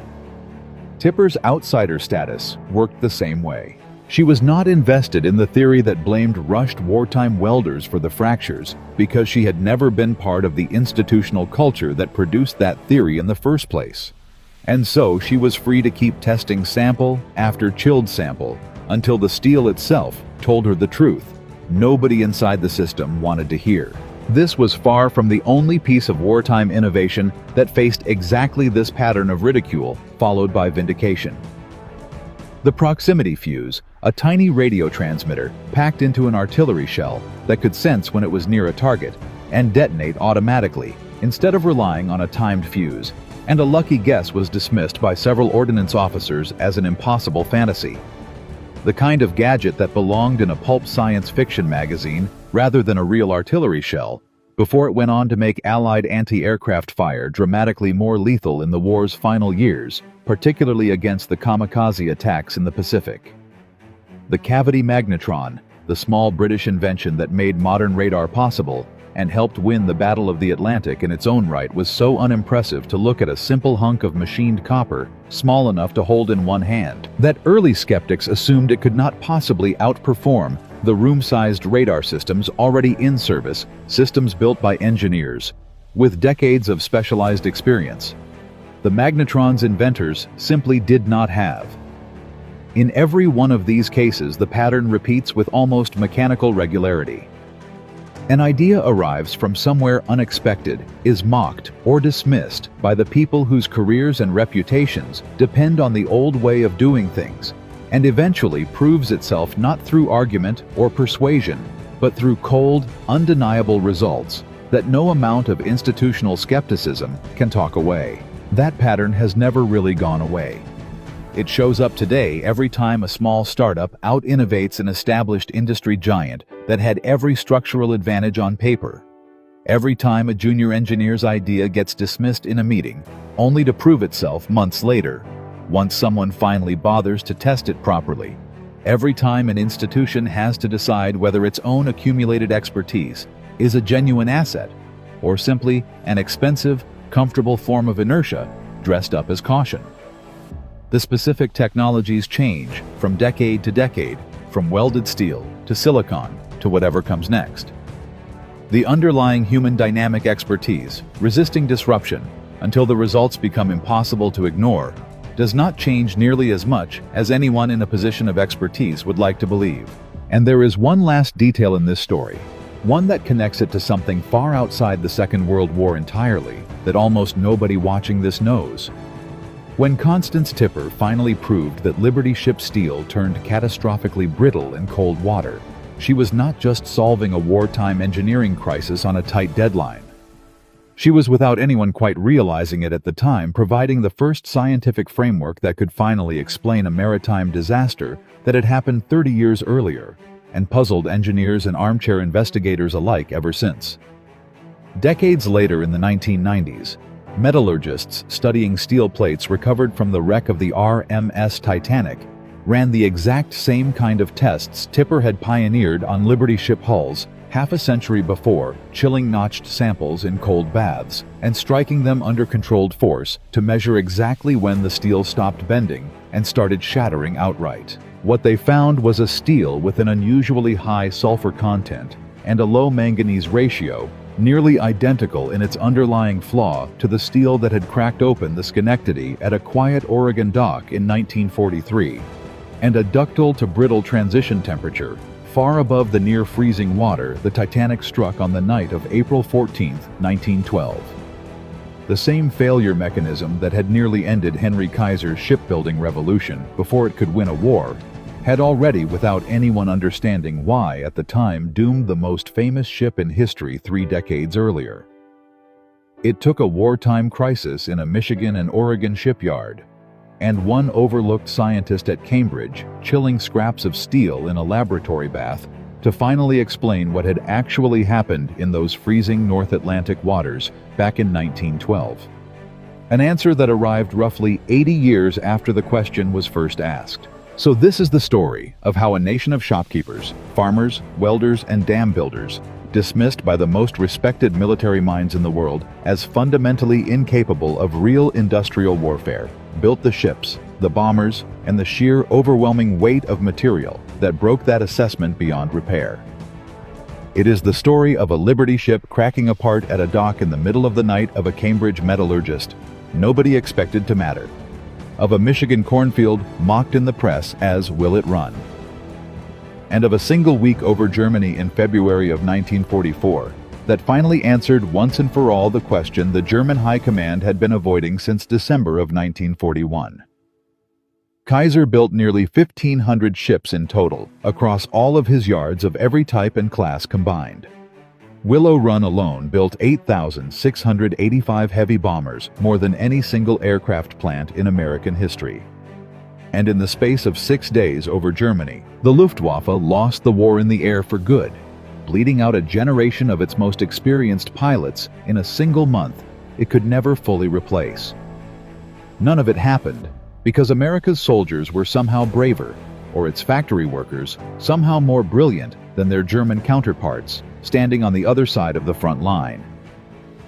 A: Tipper's outsider status worked the same way. She was not invested in the theory that blamed rushed wartime welders for the fractures because she had never been part of the institutional culture that produced that theory in the first place. And so she was free to keep testing sample after chilled sample until the steel itself told her the truth nobody inside the system wanted to hear. This was far from the only piece of wartime innovation that faced exactly this pattern of ridicule, followed by vindication. The proximity fuse, a tiny radio transmitter packed into an artillery shell that could sense when it was near a target and detonate automatically, instead of relying on a timed fuse, and a lucky guess was dismissed by several ordnance officers as an impossible fantasy. The kind of gadget that belonged in a pulp science fiction magazine rather than a real artillery shell, before it went on to make Allied anti-aircraft fire dramatically more lethal in the war's final years, particularly against the kamikaze attacks in the Pacific. The cavity magnetron, the small British invention that made modern radar possible and helped win the Battle of the Atlantic in its own right, was so unimpressive to look at a simple hunk of machined copper, small enough to hold in one hand, that early skeptics assumed it could not possibly outperform the room-sized radar systems already in service, systems built by engineers with decades of specialized experience. The magnetron's inventors simply did not have. In every one of these cases, the pattern repeats with almost mechanical regularity. An idea arrives from somewhere unexpected, is mocked or dismissed by the people whose careers and reputations depend on the old way of doing things, and eventually proves itself not through argument or persuasion, but through cold, undeniable results that no amount of institutional skepticism can talk away. That pattern has never really gone away. It shows up today every time a small startup out-innovates an established industry giant that had every structural advantage on paper. Every time a junior engineer's idea gets dismissed in a meeting, only to prove itself months later, once someone finally bothers to test it properly. Every time an institution has to decide whether its own accumulated expertise is a genuine asset, or simply an expensive, comfortable form of inertia dressed up as caution. The specific technologies change from decade to decade, from welded steel to silicon to whatever comes next. The underlying human dynamic expertise, resisting disruption until the results become impossible to ignore, does not change nearly as much as anyone in a position of expertise would like to believe. And there is one last detail in this story, one that connects it to something far outside the Second World War entirely, that almost nobody watching this knows. When Constance Tipper finally proved that Liberty ship steel turned catastrophically brittle in cold water, she was not just solving a wartime engineering crisis on a tight deadline. She was, without anyone quite realizing it at the time, providing the first scientific framework that could finally explain a maritime disaster that had happened 30 years earlier, and puzzled engineers and armchair investigators alike ever since. Decades later, in the 1990s, metallurgists studying steel plates recovered from the wreck of the RMS Titanic ran the exact same kind of tests Tipper had pioneered on Liberty ship hulls half a century before, chilling notched samples in cold baths and striking them under controlled force to measure exactly when the steel stopped bending and started shattering outright. What they found was a steel with an unusually high sulfur content and a low manganese ratio, nearly identical in its underlying flaw to the steel that had cracked open the Schenectady at a quiet Oregon dock in 1943, and a ductile to brittle transition temperature far above the near-freezing water the Titanic struck on the night of April 14, 1912. The same failure mechanism that had nearly ended Henry Kaiser's shipbuilding revolution before it could win a war had already, without anyone understanding why at the time, doomed the most famous ship in history 3 decades earlier. It took a wartime crisis in a Michigan and Oregon shipyard, and one overlooked scientist at Cambridge chilling scraps of steel in a laboratory bath to finally explain what had actually happened in those freezing North Atlantic waters back in 1912. An answer that arrived roughly 80 years after the question was first asked. So this is the story of how a nation of shopkeepers, farmers, welders, and dam builders, dismissed by the most respected military minds in the world as fundamentally incapable of real industrial warfare, built the ships, the bombers, and the sheer overwhelming weight of material that broke that assessment beyond repair. It is the story of a Liberty ship cracking apart at a dock in the middle of the night of a Cambridge metallurgist nobody expected to matter, of a Michigan cornfield mocked in the press as "Will it run?" and of a single week over Germany in February of 1944 that finally answered once and for all the question the German High Command had been avoiding since December of 1941. Kaiser built nearly 1,500 ships in total, across all of his yards of every type and class combined. Willow Run alone built 8,685 heavy bombers, more than any single aircraft plant in American history. And in the space of 6 days over Germany, the Luftwaffe lost the war in the air for good, bleeding out a generation of its most experienced pilots in a single month it could never fully replace. None of it happened because America's soldiers were somehow braver, or its factory workers somehow more brilliant than their German counterparts, standing on the other side of the front line.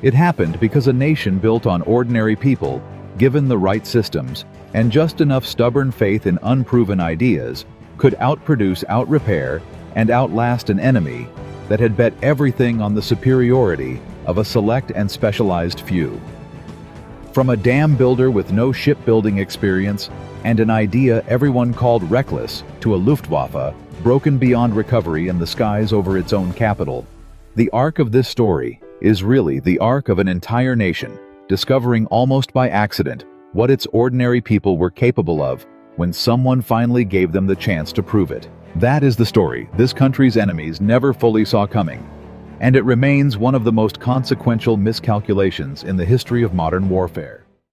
A: It happened because a nation built on ordinary people, given the right systems, and just enough stubborn faith in unproven ideas, could outproduce, outrepair, and outlast an enemy that had bet everything on the superiority of a select and specialized few. From a dam builder with no shipbuilding experience and an idea everyone called reckless to a Luftwaffe broken beyond recovery in the skies over its own capital, the arc of this story is really the arc of an entire nation discovering almost by accident what its ordinary people were capable of when someone finally gave them the chance to prove it. That is the story this country's enemies never fully saw coming, and it remains one of the most consequential miscalculations in the history of modern warfare.